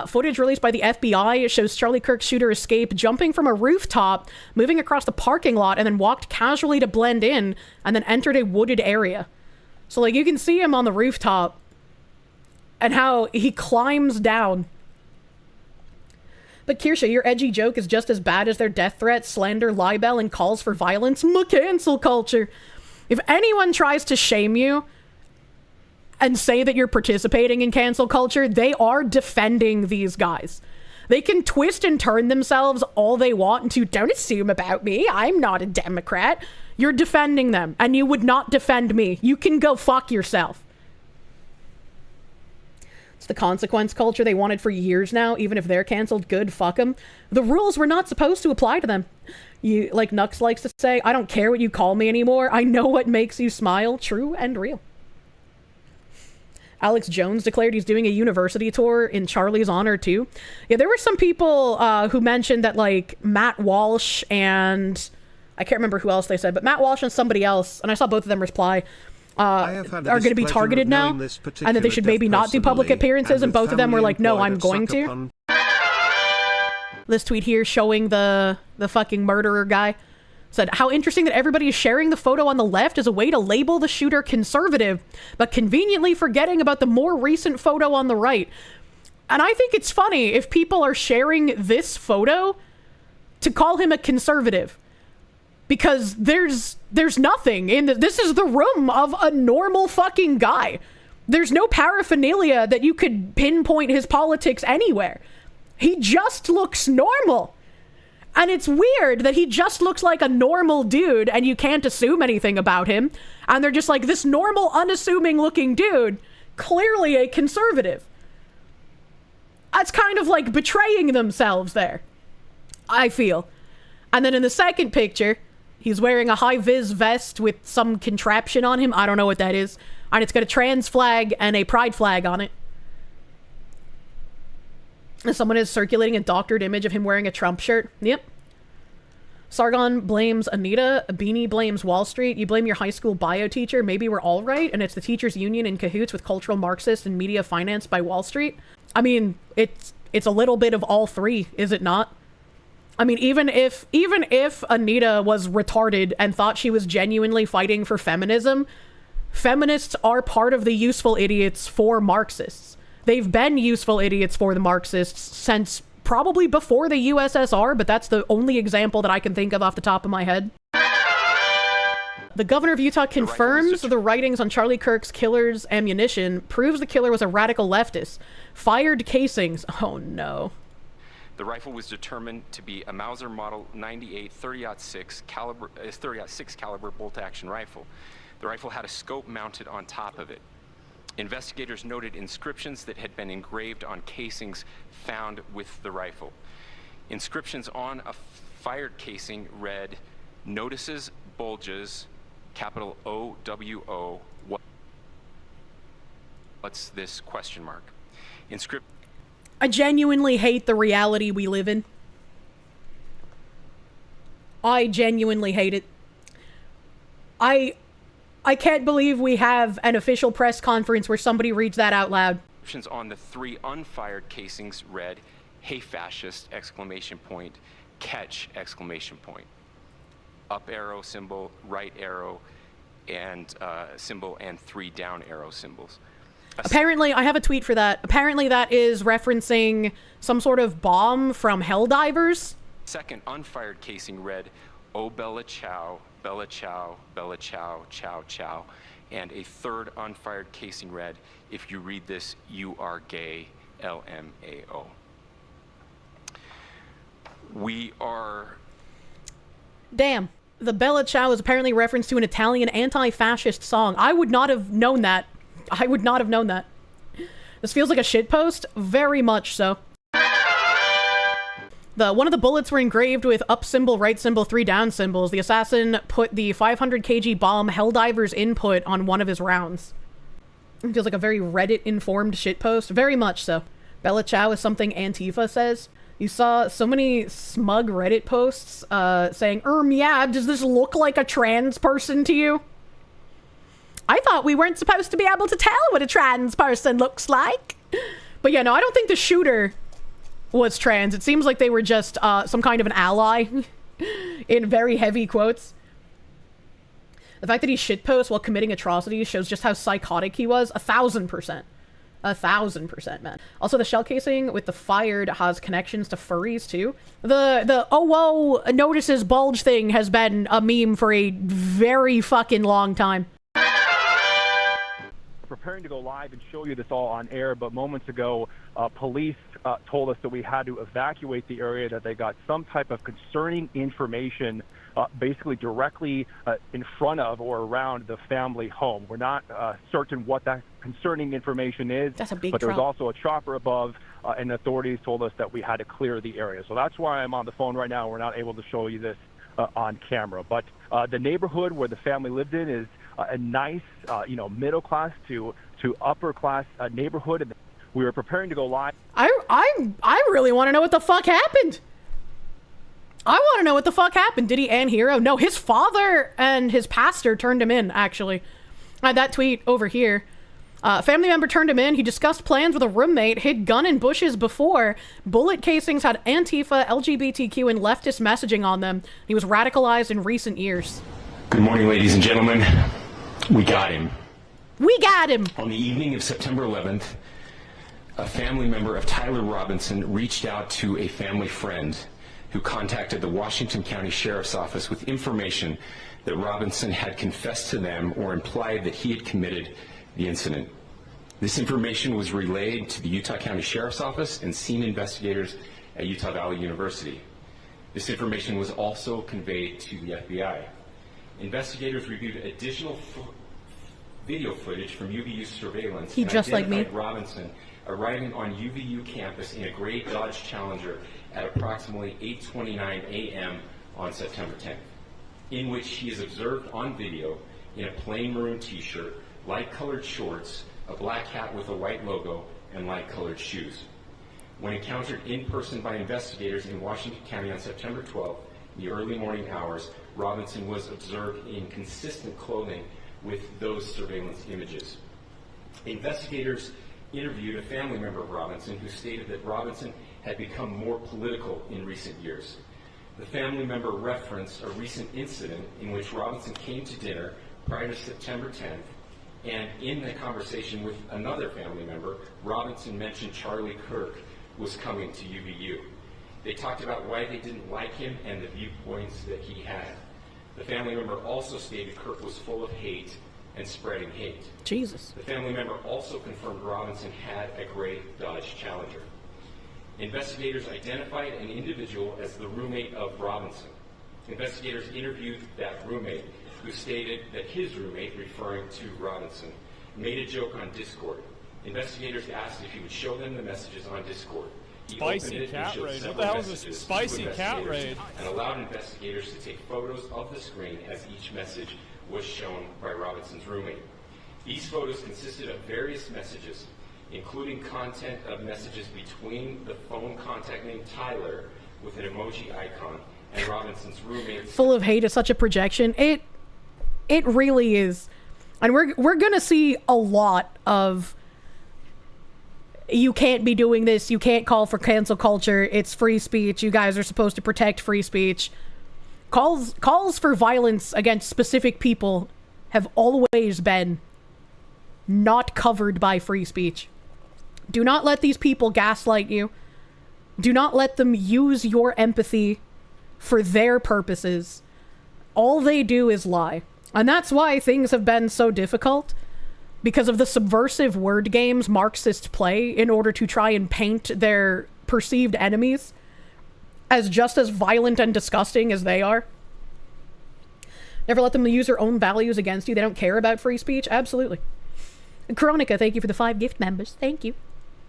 Footage released by the FBI shows Charlie Kirk's shooter escape, jumping from a rooftop, moving across the parking lot, and then walked casually to blend in, and then entered a wooded area. So, like, you can see him on the rooftop, and how he climbs down. But Kirsche, your edgy joke is just as bad as their death threats, slander, libel, and calls for violence. Cancel culture. If anyone tries to shame you and say that you're participating in cancel culture, they are defending these guys. They can twist and turn themselves all they want into, don't assume about me, I'm not a Democrat. You're defending them, and you would not defend me. You can go fuck yourself. It's the consequence culture they wanted for years now. Even if they're canceled, good, fuck them. The rules were not supposed to apply to them. You, like Nux likes to say, I don't care what you call me anymore. I know what makes you smile. True and real. Alex Jones declared he's doing a university tour in Charlie's honor, too. Yeah, there were some people who mentioned that, like, Matt Walsh and... I can't remember who else they said, but Matt Walsh and somebody else, and I saw both of them reply, are going to be targeted now, and that they should maybe not do public appearances, and both of them were like, no, I'm going to. This tweet here showing the fucking murderer guy said, how interesting that everybody is sharing the photo on the left as a way to label the shooter conservative, but conveniently forgetting about the more recent photo on the right. And I think it's funny if people are sharing this photo to call him a conservative. Because there's nothing in this is the room of a normal fucking guy. There's no paraphernalia that you could pinpoint his politics anywhere. He just looks normal. And it's weird that he just looks like a normal dude and you can't assume anything about him. And they're just like, this normal, unassuming looking dude, clearly a conservative. That's kind of like betraying themselves there, I feel. And then in the second picture, he's wearing a high-vis vest with some contraption on him. I don't know what that is. And it's got a trans flag and a pride flag on it. And someone is circulating a doctored image of him wearing a Trump shirt. Yep. Sargon blames Anita. Beanie blames Wall Street. You blame your high school bio teacher. Maybe we're all right. And it's the teachers' union in cahoots with cultural Marxists and media financed by Wall Street. I mean, it's a little bit of all three, is it not? I mean, even if Anita was retarded and thought she was genuinely fighting for feminism, feminists are part of the useful idiots for Marxists. They've been useful idiots for the Marxists since probably before the USSR, but that's the only example that I can think of off the top of my head. The governor of Utah confirms the writings on Charlie Kirk's killer's ammunition, proves the killer was a radical leftist, fired casings. Oh no. The rifle was determined to be a Mauser Model 98 30-06 caliber bolt-action rifle. The rifle had a scope mounted on top of it. Investigators noted inscriptions that had been engraved on casings found with the rifle. Inscriptions on a fired casing read, "Notices bulges, capital O-W-O, what's this question mark?" I genuinely hate the reality we live in. I genuinely hate it. I can't believe we have an official press conference where somebody reads that out loud. On the 3 unfired casings read, "Hey fascist!" exclamation point, "Catch!" exclamation point. Up arrow symbol, right arrow, and symbol, and 3 down arrow symbols. Apparently, I have a tweet for that. Apparently that is referencing some sort of bomb from Helldivers. Second unfired casing read, "Oh Bella Chow, Bella Chow, Bella Chow, Chow Chow." And a third unfired casing read, "If you read this, you are gay, LMAO." We are... Damn. The Bella Ciao is apparently a reference to an Italian anti-fascist song. I would not have known that. I would not have known that. This feels like a shitpost. Very much so. One of the bullets were engraved with up symbol, right symbol, 3 down symbols. The assassin put the 500 kg bomb Helldiver's input on one of his rounds. It feels like a very Reddit-informed shitpost. Very much so. Bella Ciao is something Antifa says. You saw so many smug Reddit posts saying, yeah, does this look like a trans person to you? I thought we weren't supposed to be able to tell what a trans person looks like. But yeah, no, I don't think the shooter was trans. It seems like they were just some kind of an ally, in very heavy quotes. The fact that he shitposts while committing atrocities shows just how psychotic he was. 1,000%. 1,000%, man. Also, the shell casing with the fired has connections to furries, too. The oh, whoa, notices bulge thing has been a meme for a very fucking long time. Preparing to go live and show you this all on air, but moments ago, police told us that we had to evacuate the area, that they got some type of concerning information basically directly in front of or around the family home. We're not certain what that concerning information is, that's a big but there was also a chopper above, and authorities told us that we had to clear the area. So that's why I'm on the phone right now. We're not able to show you this on camera. But the neighborhood where the family lived in is a nice, middle class to upper class neighborhood, and we were preparing to go live. I really want to know what the fuck happened. I want to know what the fuck happened. Did he and Hero? No, his father and his pastor turned him in, actually. I had that tweet over here. Family member turned him in. He discussed plans with a roommate, hid gun in bushes before. Bullet casings had Antifa, LGBTQ, and leftist messaging on them. He was radicalized in recent years. Good morning, ladies and gentlemen. We got him. We got him! On the evening of September 11th, a family member of Tyler Robinson reached out to a family friend who contacted the Washington County Sheriff's Office with information that Robinson had confessed to them or implied that he had committed the incident. This information was relayed to the Utah County Sheriff's Office and scene investigators at Utah Valley University. This information was also conveyed to the FBI. Investigators reviewed additional video footage from UVU surveillance and just identified like me. Robinson arriving on UVU campus in a gray Dodge Challenger at approximately 8:29 a.m. on September 10th, in which he is observed on video in a plain maroon t-shirt, light-colored shorts, a black hat with a white logo, and light-colored shoes. When encountered in person by investigators in Washington County on September 12th, in the early morning hours, Robinson was observed in consistent clothing with those surveillance images. Investigators interviewed a family member of Robinson who stated that Robinson had become more political in recent years. The family member referenced a recent incident in which Robinson came to dinner prior to September 10th, and in the conversation with another family member, Robinson mentioned Charlie Kirk was coming to UVU. They talked about why they didn't like him and the viewpoints that he had. The family member also stated Kirk was full of hate and spreading hate. Jesus. The family member also confirmed Robinson had a gray Dodge Challenger. Investigators identified an individual as the roommate of Robinson. Investigators interviewed that roommate, who stated that his roommate, referring to Robinson, made a joke on Discord. Investigators asked if he would show them the messages on Discord. He Spicy cat raid. What the hell is a spicy cat raid? And allowed investigators to take photos of the screen as each message was shown by Robinson's roommate. These photos consisted of various messages, including content of messages between the phone contact named Tyler with an emoji icon and Robinson's roommate. Full of hate is such a projection. It really is. And we're gonna see a lot of, you can't be doing this, you can't call for cancel culture, it's free speech, you guys are supposed to protect free speech. Calls for violence against specific people have always been not covered by free speech. Do not let these people gaslight you. Do not let them use your empathy for their purposes. All they do is lie. And that's why things have been so difficult, because of the subversive word games Marxists play in order to try and paint their perceived enemies as just as violent and disgusting as they are. Never let them use their own values against you. They don't care about free speech. Absolutely. Chronica, thank you for the 5 gift members. Thank you.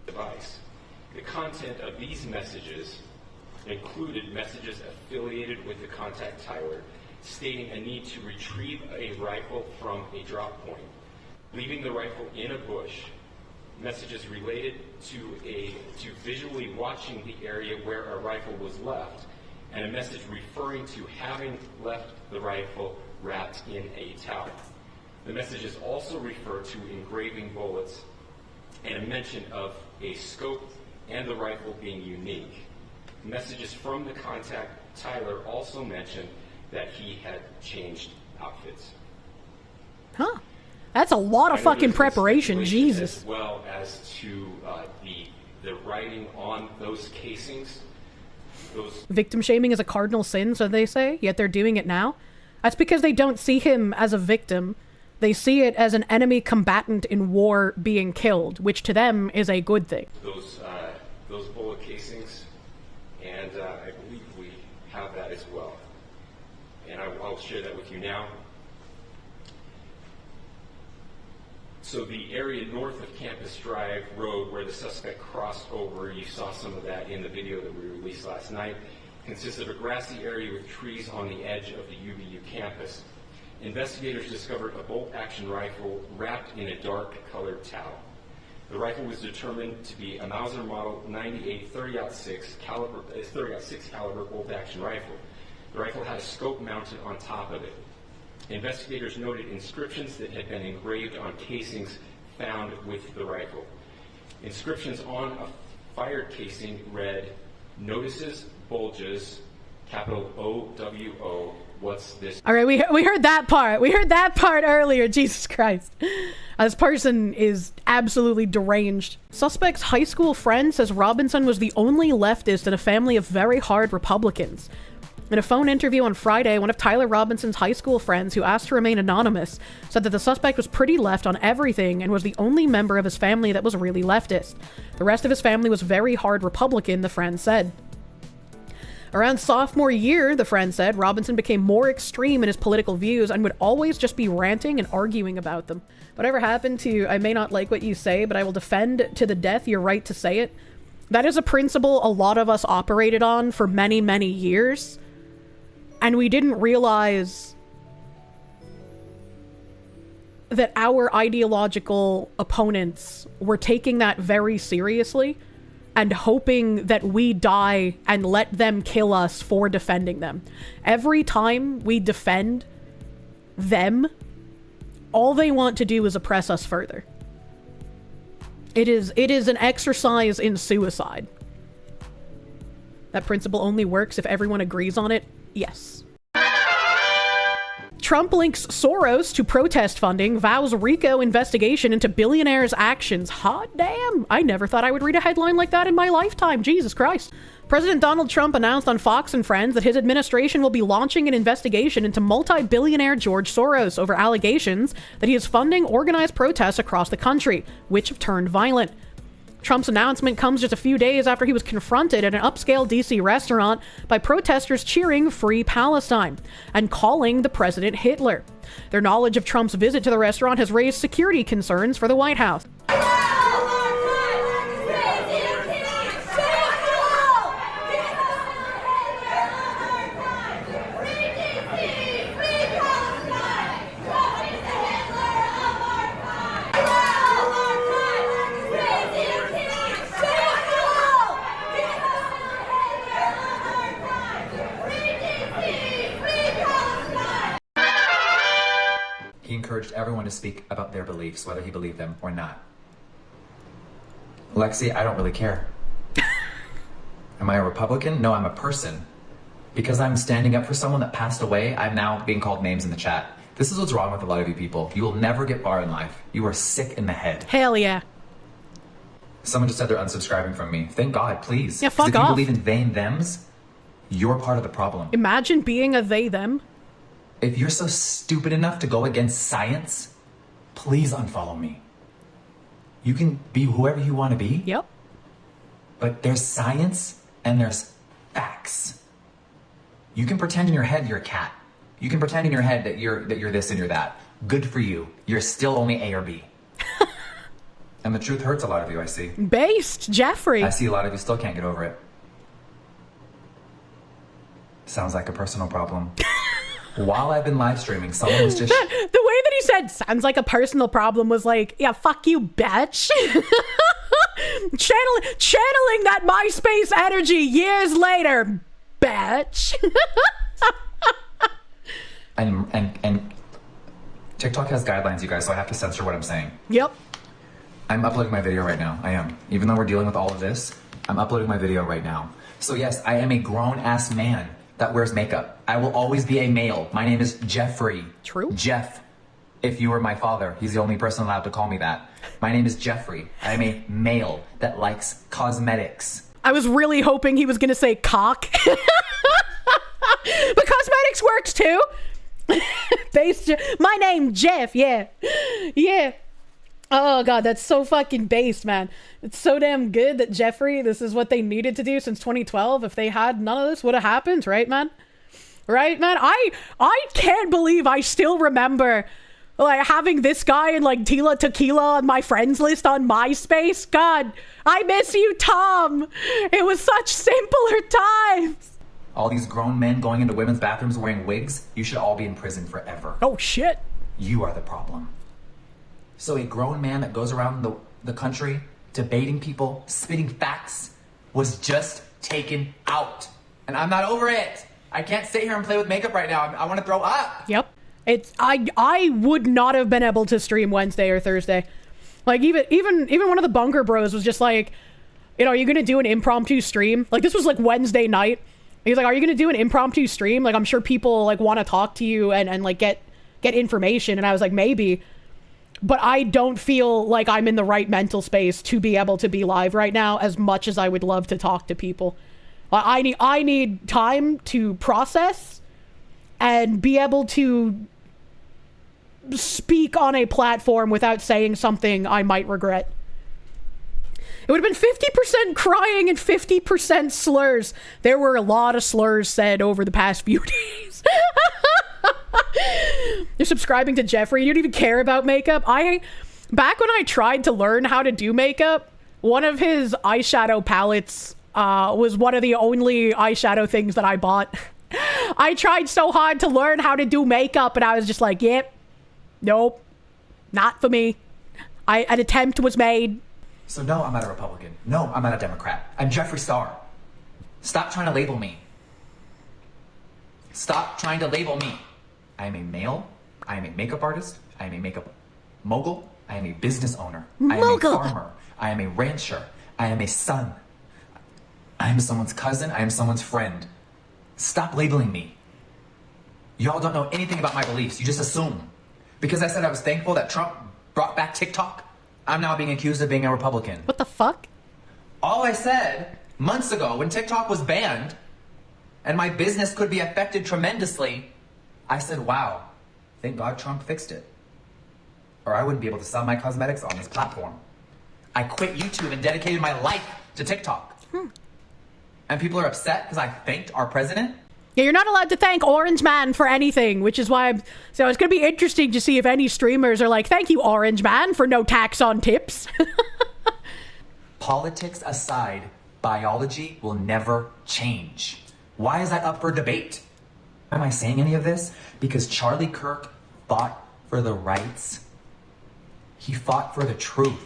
Device. The content of these messages included messages affiliated with the contact Tyler, stating a need to retrieve a rifle from a drop point, leaving the rifle in a bush, messages related to visually watching the area where a rifle was left, and a message referring to having left the rifle wrapped in a towel. The messages also refer to engraving bullets and a mention of a scope and the rifle being unique. Messages from the contact, Tyler, also mentioned that he had changed outfits. Huh. That's a lot of fucking preparation, Jesus. As well as to the writing on those casings. Victim shaming is a cardinal sin, so they say, yet they're doing it now. That's because they don't see him as a victim. They see it as an enemy combatant in war being killed, which to them is a good thing. Those bullet casings, and I believe we have that as well. And I'll share that with you now. So the area north of Campus Drive Road where the suspect crossed over, you saw some of that in the video that we released last night, consists of a grassy area with trees on the edge of the UVU campus. Investigators discovered a bolt-action rifle wrapped in a dark-colored towel. The rifle was determined to be a Mauser Model 98 30-06 caliber bolt-action rifle. The rifle had a scope mounted on top of it. Investigators noted inscriptions that had been engraved on casings found with the rifle. Inscriptions on a fired casing read, "Notices, bulges, capital O-W-O, what's this?" All right, we heard that part. We heard that part earlier. Jesus Christ. This person is absolutely deranged. Suspect's high school friend says Robinson was the only leftist in a family of very hard Republicans. In a phone interview on Friday, one of Tyler Robinson's high school friends, who asked to remain anonymous, said that the suspect was pretty left on everything and was the only member of his family that was really leftist. The rest of his family was very hard Republican, the friend said. Around sophomore year, the friend said, Robinson became more extreme in his political views and would always just be ranting and arguing about them. Whatever happened to, I may not like what you say, but I will defend to the death your right to say it. That is a principle a lot of us operated on for many, many years. And we didn't realize that our ideological opponents were taking that very seriously and hoping that we die and let them kill us for defending them. Every time we defend them, all they want to do is oppress us further. It is an exercise in suicide. That principle only works if everyone agrees on it. Yes. Trump links Soros to protest funding, vows RICO investigation into billionaires' actions. Hot damn! I never thought I would read a headline like that in my lifetime. Jesus Christ. President Donald Trump announced on Fox and Friends that his administration will be launching an investigation into multi-billionaire George Soros over allegations that he is funding organized protests across the country, which have turned violent. Trump's announcement comes just a few days after he was confronted at an upscale DC restaurant by protesters cheering Free Palestine and calling the president Hitler. Their knowledge of Trump's visit to the restaurant has raised security concerns for the White House. He encouraged everyone to speak about their beliefs, whether he believed them or not. Lexi, I don't really care. Am I a Republican? No, I'm a person. Because I'm standing up for someone that passed away, I'm now being called names in the chat. This is what's wrong with a lot of you people. You will never get far in life. You are sick in the head. Hell yeah. Someone just said they're unsubscribing from me. Thank God, please. Yeah, fuck if you off. believe in they and thems, you're part of the problem. Imagine being a they them. If you're so stupid enough to go against science, please unfollow me. You can be whoever you want to be. Yep. But there's science and there's facts. You can pretend in your head you're a cat. You can pretend in your head that you're this and you're that. Good for you. You're still only A or B. And the truth hurts a lot of you, I see. Based, Jeffree. I see a lot of you still can't get over it. Sounds like a personal problem. While I've been live streaming, someone was just... The way that he said, sounds like a personal problem, was like, yeah, fuck you, bitch. Channeling that MySpace energy years later, bitch. and TikTok has guidelines, you guys, so I have to censor what I'm saying. Yep. I'm uploading my video right now. I am. Even though we're dealing with all of this, I'm uploading my video right now. So yes, I am a grown-ass man that wears makeup. I will always be a male. My name is Jeffree. True. Jeff. If you were my father, he's the only person allowed to call me that. My name is Jeffree. I am a male that likes cosmetics. I was really hoping he was going to say cock. But cosmetics works too. My name, Jeff. Yeah. Yeah. Oh god, that's so fucking based, man. It's so damn good that Jeffree, this is what they needed to do since 2012. If they had, none of this would have happened, right, man? Right, man? I can't believe I still remember like having this guy and like Tila Tequila on my friends list on MySpace. God, I miss you, Tom. It was such simpler times. All these grown men going into women's bathrooms wearing wigs, you should all be in prison forever. Oh shit. You are the problem. So a grown man that goes around the country debating people, spitting facts, was just taken out. And I'm not over it. I can't sit here and play with makeup right now. I want to throw up. Yep. I would not have been able to stream Wednesday or Thursday. Like even one of the bunker bros was just like, you know, are you gonna do an impromptu stream? Like this was like Wednesday night. He's like, are you gonna do an impromptu stream? Like I'm sure people like want to talk to you and like get information. And I was like, maybe. But I don't feel like I'm in the right mental space to be able to be live right now as much as I would love to talk to people. I need time to process and be able to speak on a platform without saying something I might regret. It would have been 50% crying and 50% slurs. There were a lot of slurs said over the past few days. You're subscribing to Jeffree. You don't even care about makeup. Back when I tried to learn how to do makeup, one of his eyeshadow palettes was one of the only eyeshadow things that I bought. I tried so hard to learn how to do makeup, and I was just like, yep, nope, not for me. An attempt was made. So no, I'm not a Republican. No, I'm not a Democrat. I'm Jeffree Star. Stop trying to label me. Stop trying to label me. I am a male. I am a makeup artist. I am a makeup mogul. I am a business owner. I am a farmer. I am a rancher. I am a son. I am someone's cousin. I am someone's friend. Stop labeling me. Y'all don't know anything about my beliefs. You just assume. Because I said I was thankful that Trump brought back TikTok, I'm now being accused of being a Republican. What the fuck? All I said months ago when TikTok was banned and my business could be affected tremendously, I said, wow, thank God Trump fixed it. Or I wouldn't be able to sell my cosmetics on this platform. I quit YouTube and dedicated my life to TikTok. And people are upset because I thanked our president? Yeah, you're not allowed to thank Orange Man for anything, which is why so it's going to be interesting to see if any streamers are like, thank you, Orange Man, for no tax on tips. Politics aside, biology will never change. Why is that up for debate? Am I saying any of this? Because Charlie Kirk fought for the rights. He fought for the truth.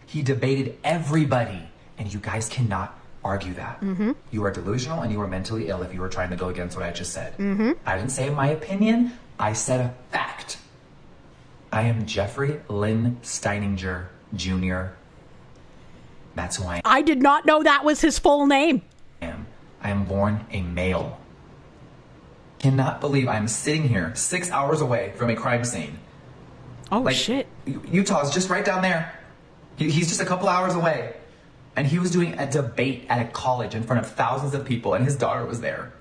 He debated everybody. And you guys cannot argue that. You are delusional and you are mentally ill if you were trying to go against what I just said. I didn't say my opinion. I said a fact. I am Jeffrey Lynn Steininger Jr. That's who I I did not know that was his full name. am. I am born a male. Cannot believe I'm sitting here 6 hours away from a crime scene. Oh, shit. Utah's just right down there. He's just a couple hours away. And he was doing a debate at a college in front of thousands of people, and his daughter was there.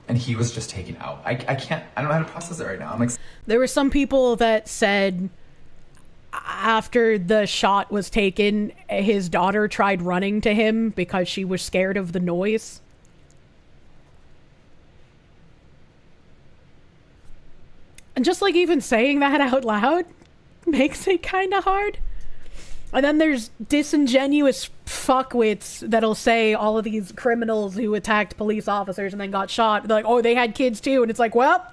And he was just taken out. I don't know how to process it right now. I'm like, There were some people that said after the shot was taken, his daughter tried running to him because she was scared of the noise. And just like even saying that out loud makes it kind of hard. And then there's disingenuous fuckwits that'll say all of these criminals who attacked police officers and then got shot, they're like, oh, they had kids too. And it's like, well,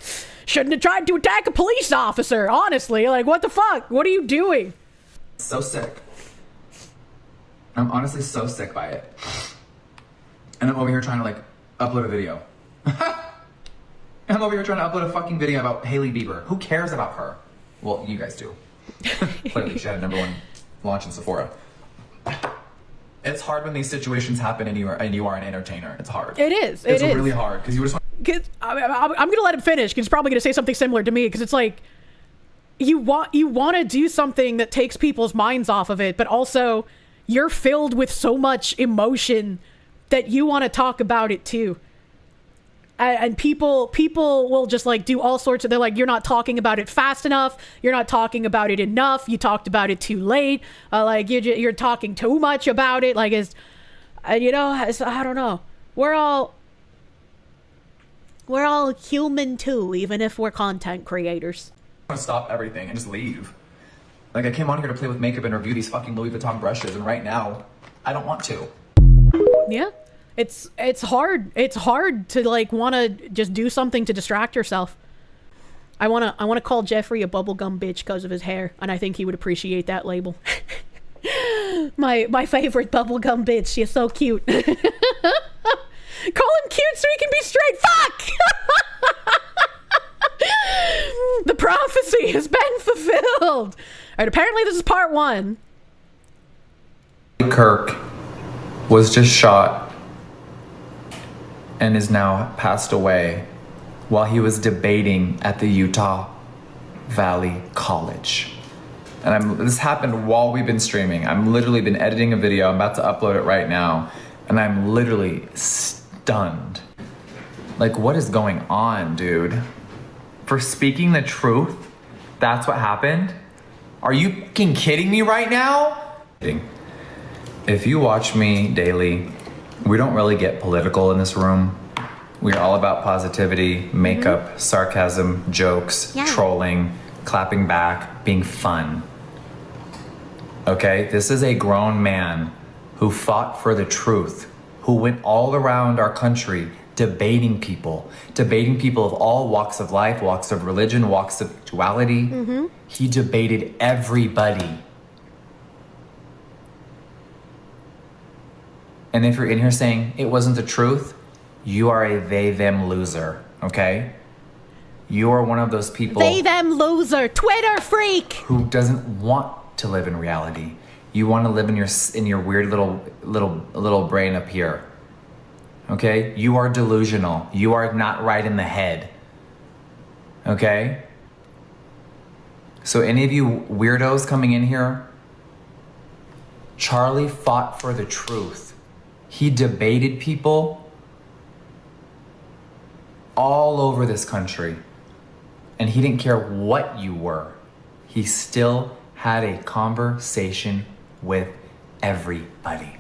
shouldn't have tried to attack a police officer, honestly. Like, what the fuck? What are you doing? so sick. I'm honestly so sick by it. And I'm over here trying to, like, upload a video. I'm over here trying to upload a fucking video about Hailey Bieber. Who cares about her? Well, you guys do. Clearly, she had a #1 launching Sephora. It's hard when these situations happen and you are an entertainer. It's hard. It is. It's really hard because you just want. I'm gonna let him finish because he's probably gonna say something similar to me because it's like you want to do something that takes people's minds off of it, but also you're filled with so much emotion that you want to talk about it too. And people will just like do all sorts of, they're like, you're not talking about it fast enough. You're not talking about it enough. You talked about it too late. Like you're talking too much about it. Like it's, I don't know. We're all human too, even if we're content creators. I want to stop everything and just leave. Like I came on here to play with makeup and review these fucking Louis Vuitton brushes, and right now, I don't want to. Yeah. It's hard. It's hard to like want to just do something to distract yourself. I want to call Jeffree a bubblegum bitch because of his hair, and I think he would appreciate that label. my favorite bubblegum bitch. She's so cute. Call him cute so he can be straight. Fuck! The prophecy has been fulfilled. All right, apparently this is part 1. Kirk was just shot and is now passed away while he was debating at the Utah Valley College. And this happened while we've been streaming. I'm literally been editing a video. I'm about to upload it right now. And I'm literally stunned. Like, what is going on, dude? For speaking the truth, that's what happened? Are you fucking kidding me right now? If you watch me daily, we don't really get political in this room. We're all about positivity, makeup, sarcasm, jokes, trolling, clapping back, being fun. Okay? This is a grown man who fought for the truth, who went all around our country debating people of all walks of life, walks of religion, walks of duality. He debated everybody. And if you're in here saying it wasn't the truth, you are a they-them loser, okay? You are one of those people... They-them loser, Twitter freak! ...who doesn't want to live in reality. You want to live in your weird little brain up here, okay? You are delusional. You are not right in the head, okay? So any of you weirdos coming in here, Charlie fought for the truth. He debated people all over this country. And he didn't care what you were. He still had a conversation with everybody.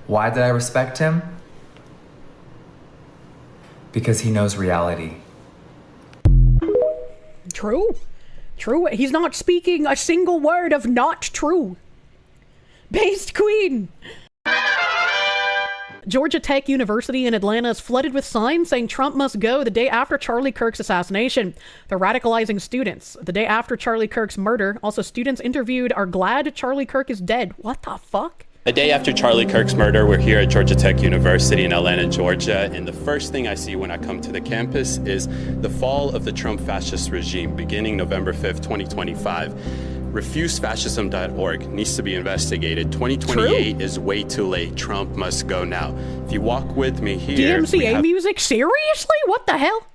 Why did I respect him? Because he knows reality. True. He's not speaking a single word of not true. Based queen. Georgia Tech University in Atlanta is flooded with signs saying Trump must go the day after Charlie Kirk's assassination. They're radicalizing students. The day after Charlie Kirk's murder, also students interviewed are glad Charlie Kirk is dead. What the fuck? The day after Charlie Kirk's murder, we're here at Georgia Tech University in Atlanta, Georgia, and the first thing I see when I come to the campus is the fall of the Trump fascist regime beginning November 5th, 2025. RefuseFascism.org needs to be investigated. 2028 is way too late. Trump must go now. If you walk with me here... DMCA music? Seriously? What the hell?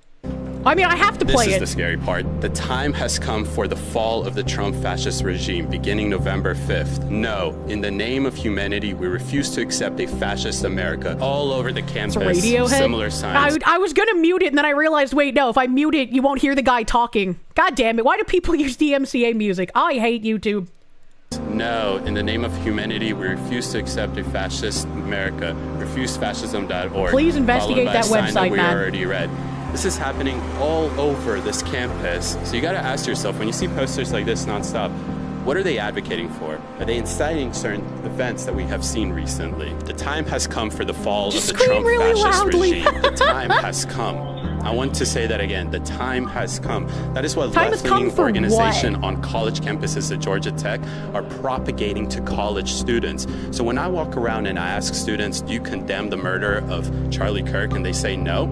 I mean, I have to play it. This is the scary part. The time has come for the fall of the Trump fascist regime beginning November 5th. No, in the name of humanity, we refuse to accept a fascist America. All over the campus, Radiohead? similar signs. I was gonna mute it, and then I realized, wait, no, if I mute it, you won't hear the guy talking. God damn it, why do people use DMCA music? I hate YouTube. No, in the name of humanity, we refuse to accept a fascist America. RefuseFascism.org. Please investigate that website, we man. already read. This is happening all over this campus. So you got to ask yourself, when you see posters like this nonstop, what are they advocating for? Are they inciting certain events that we have seen recently? The time has come for the fall of the Trump fascist regime. The time has come. I want to say that again. The time has come. That is what left-leaning organizations on college campuses at Georgia Tech are propagating to college students. So when I walk around and I ask students, do you condemn the murder of Charlie Kirk? And they say no.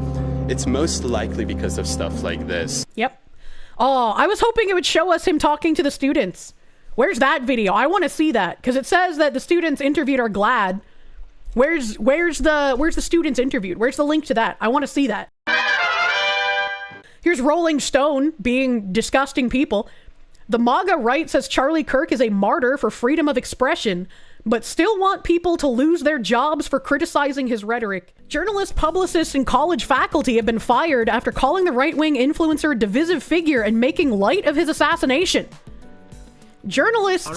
It's most likely because of stuff like this. Yep. Oh, I was hoping it would show us him talking to the students. Where's that video? I want to see that, because it says that the students interviewed are glad. Where's the students interviewed? Where's the link to that? I want to see that. Here's Rolling Stone being disgusting people. The MAGA right says Charlie Kirk is a martyr for freedom of expression, but still want people to lose their jobs for criticizing his rhetoric. Journalists, publicists, and college faculty have been fired after calling the right-wing influencer a divisive figure and making light of his assassination. Journalists,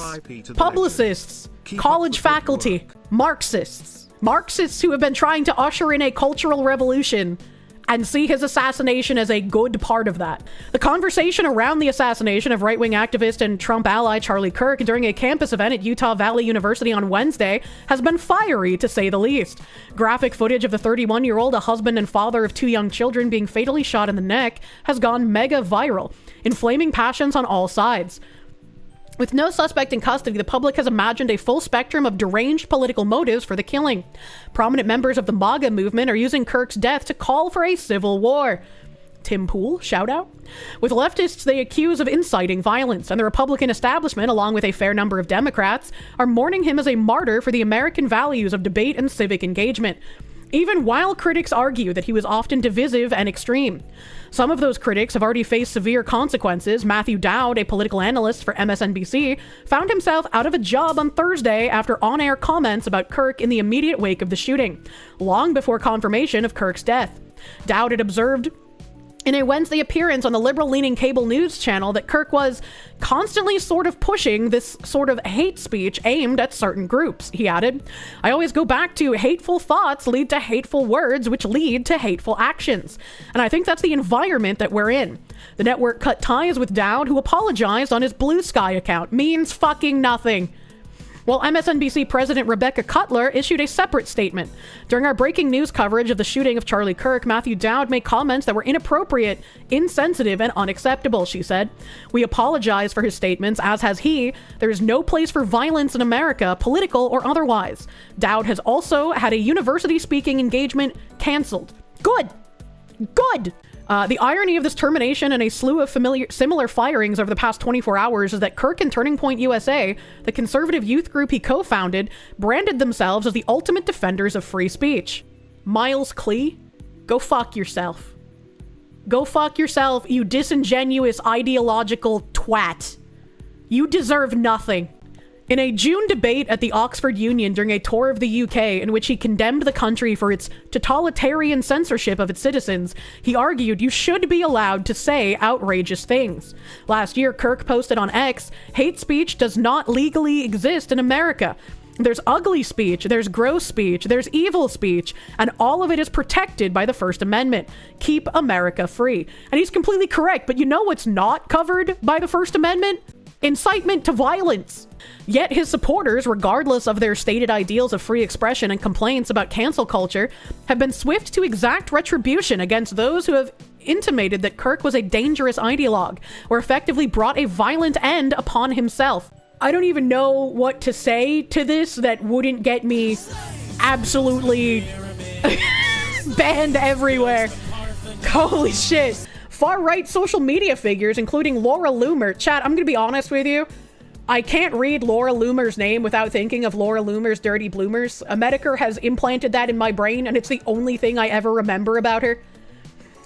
publicists, college faculty, Marxists who have been trying to usher in a cultural revolution and see his assassination as a good part of that. The conversation around the assassination of right-wing activist and Trump ally Charlie Kirk during a campus event at Utah Valley University on Wednesday has been fiery, to say the least. Graphic footage of the 31-year-old, a husband and father of 2 young children, being fatally shot in the neck has gone mega viral, inflaming passions on all sides. With no suspect in custody, the public has imagined a full spectrum of deranged political motives for the killing. Prominent members of the MAGA movement are using Kirk's death to call for a civil war. Tim Pool, shout out. With leftists, they accuse of inciting violence, and the Republican establishment, along with a fair number of Democrats, are mourning him as a martyr for the American values of debate and civic engagement, even while critics argue that he was often divisive and extreme. Some of those critics have already faced severe consequences. Matthew Dowd, a political analyst for MSNBC, found himself out of a job on Thursday after on-air comments about Kirk in the immediate wake of the shooting, long before confirmation of Kirk's death. Dowd had observed in a Wednesday appearance on the liberal-leaning cable news channel that Kirk was constantly sort of pushing this sort of hate speech aimed at certain groups. He added, "I always go back to hateful thoughts lead to hateful words, which lead to hateful actions. And I think that's the environment that we're in." The network cut ties with Dowd, who apologized on his Blue Sky account. Means fucking nothing. While MSNBC President Rebecca Cutler issued a separate statement. During our breaking news coverage of the shooting of Charlie Kirk, Matthew Dowd made comments that were inappropriate, insensitive, and unacceptable, she said. "We apologize for his statements, as has he. There is no place for violence in America, political or otherwise." Dowd has also had a university speaking engagement canceled. Good. Good. The irony of this termination and a slew of similar firings over the past 24 hours is that Kirk and Turning Point USA, the conservative youth group he co-founded, branded themselves as the ultimate defenders of free speech. Miles Klee, go fuck yourself. Go fuck yourself, you disingenuous ideological twat. You deserve nothing. In a June debate at the Oxford Union during a tour of the UK in which he condemned the country for its totalitarian censorship of its citizens, he argued you should be allowed to say outrageous things. Last year, Kirk posted on X, "Hate speech does not legally exist in America. There's ugly speech, there's gross speech, there's evil speech, and all of it is protected by the First Amendment. Keep America free." And he's completely correct, but you know what's not covered by the First Amendment? Incitement to violence. Yet his supporters, regardless of their stated ideals of free expression and complaints about cancel culture, have been swift to exact retribution against those who have intimated that Kirk was a dangerous ideologue, or effectively brought a violent end upon himself. I don't even know what to say to this that wouldn't get me absolutely banned everywhere. Holy shit. Far-right social media figures, including Laura Loomer. Chat, I'm gonna be honest with you. I can't read Laura Loomer's name without thinking of Laura Loomer's Dirty Bloomers. A Medicare has implanted that in my brain, and it's the only thing I ever remember about her.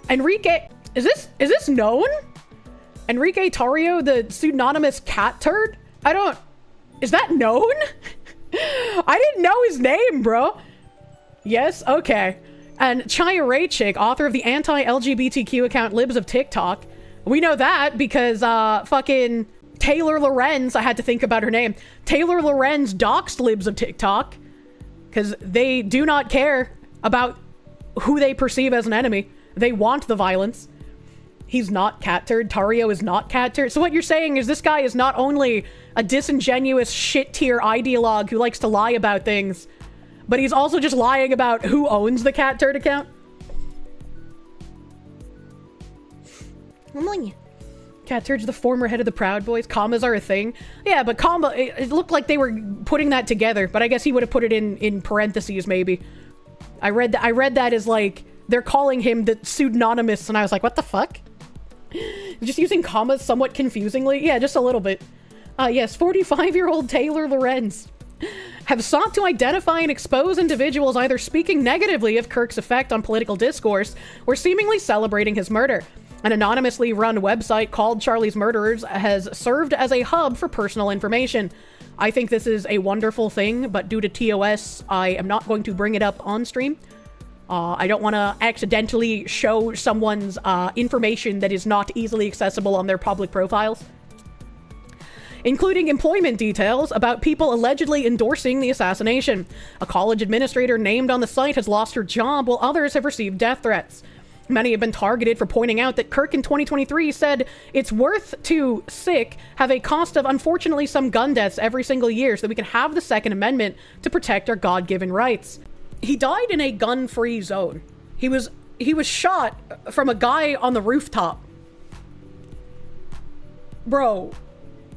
Enrique, is this known? Enrique Tarrio, the pseudonymous cat turd? Is that known? I didn't know his name, bro. Yes? Okay. And Chaya Raychick, author of the anti-LGBTQ account Libs of TikTok. We know that because fucking Taylor Lorenz, I had to think about her name. Taylor Lorenz doxed Libs of TikTok because they do not care about who they perceive as an enemy. They want the violence. He's not cat turd. Tarrio is not cat turd. So what you're saying is this guy is not only a disingenuous shit tier ideologue who likes to lie about things, but he's also just lying about who owns the cat turd account. Cat turd's the former head of the Proud Boys. Commas are a thing. Yeah, but it looked like they were putting that together, but I guess he would have put it in parentheses maybe. I read that as like they're calling him the pseudonymous, and I was like, what the fuck? Just using commas somewhat confusingly. Yeah, just a little bit. Yes, 45-year-old Taylor Lorenz have sought to identify and expose individuals either speaking negatively of Kirk's effect on political discourse or seemingly celebrating his murder. An anonymously run website called Charlie's Murderers has served as a hub for personal information. I think this is a wonderful thing, but due to TOS, I am not going to bring it up on stream. I don't want to accidentally show someone's information that is not easily accessible on their public profiles, including employment details about people allegedly endorsing the assassination. A college administrator named on the site has lost her job, while others have received death threats. Many have been targeted for pointing out that Kirk in 2023 said it's worth to sick have a cost of unfortunately some gun deaths every single year so that we can have the Second Amendment to protect our God-given rights. He died in a gun-free zone. He was shot from a guy on the rooftop. Bro,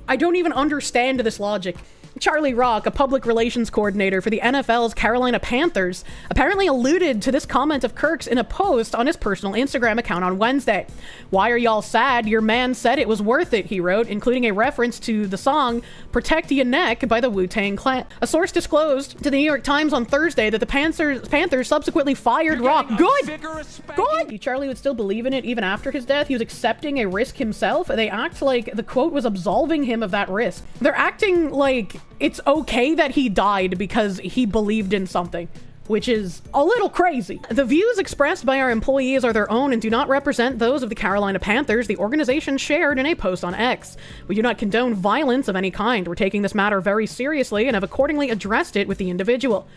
I don't even understand this logic. Charlie Rock, a public relations coordinator for the NFL's Carolina Panthers, apparently alluded to this comment of Kirk's in a post on his personal Instagram account on Wednesday. "Why are y'all sad? Your man said it was worth it," he wrote, including a reference to the song Protect Ya Neck by the Wu-Tang Clan. A source disclosed to the New York Times on Thursday that the Panthers subsequently fired Rock. Good! Charlie would still believe in it even after his death. He was accepting a risk himself. They act like the quote was absolving him of that risk. They're acting like it's okay that he died because he believed in something, which is a little crazy. The views expressed by our employees are their own and do not represent those of the Carolina Panthers, the organization shared in a post on X. We do not condone violence of any kind. We're taking this matter very seriously and have accordingly addressed it with the individual.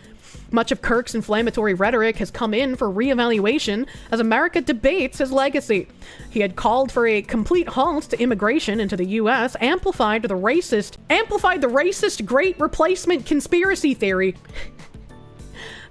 Much of Kirk's inflammatory rhetoric has come in for reevaluation as America debates his legacy. He had called for a complete halt to immigration into the U.S., amplified the racist Great Replacement conspiracy theory,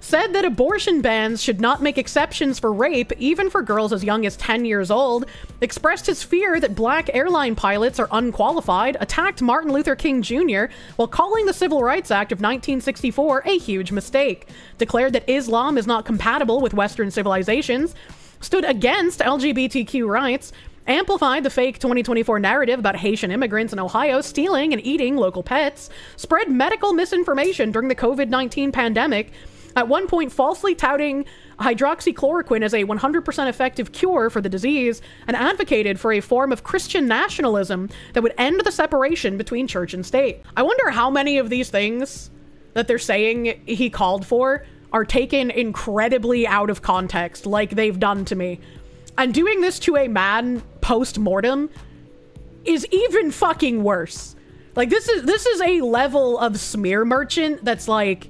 said that abortion bans should not make exceptions for rape, even for girls as young as 10 years old, expressed his fear that black airline pilots are unqualified, attacked Martin Luther King Jr. while calling the Civil Rights Act of 1964 a huge mistake, declared that Islam is not compatible with Western civilizations, stood against LGBTQ rights, amplified the fake 2024 narrative about Haitian immigrants in Ohio stealing and eating local pets, spread medical misinformation during the COVID-19 pandemic, at one point falsely touting hydroxychloroquine as a 100% effective cure for the disease, and advocated for a form of Christian nationalism that would end the separation between church and state. I wonder how many of these things that they're saying he called for are taken incredibly out of context, like they've done to me. And doing this to a man post-mortem is even fucking worse. Like, this is a level of smear merchant that's like,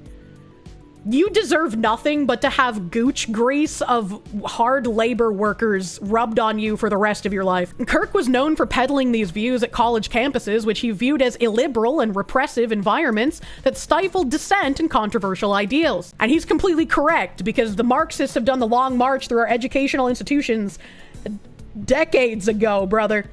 you deserve nothing but to have gooch grease of hard labor workers rubbed on you for the rest of your life. Kirk was known for peddling these views at college campuses, which he viewed as illiberal and repressive environments that stifled dissent and controversial ideals. And he's completely correct, because the Marxists have done the long march through our educational institutions decades ago, brother.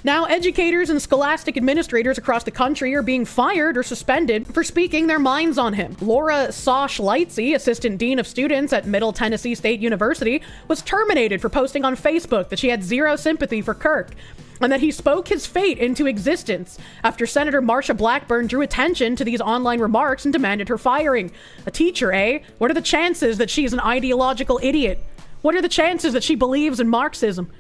Now, educators and scholastic administrators across the country are being fired or suspended for speaking their minds on him. Laura Sosh-Lightsey, assistant dean of students at Middle Tennessee State University, was terminated for posting on Facebook that she had zero sympathy for Kirk, and that he spoke his fate into existence after Senator Marsha Blackburn drew attention to these online remarks and demanded her firing. A teacher, eh? What are the chances that she's an ideological idiot? What are the chances that she believes in Marxism?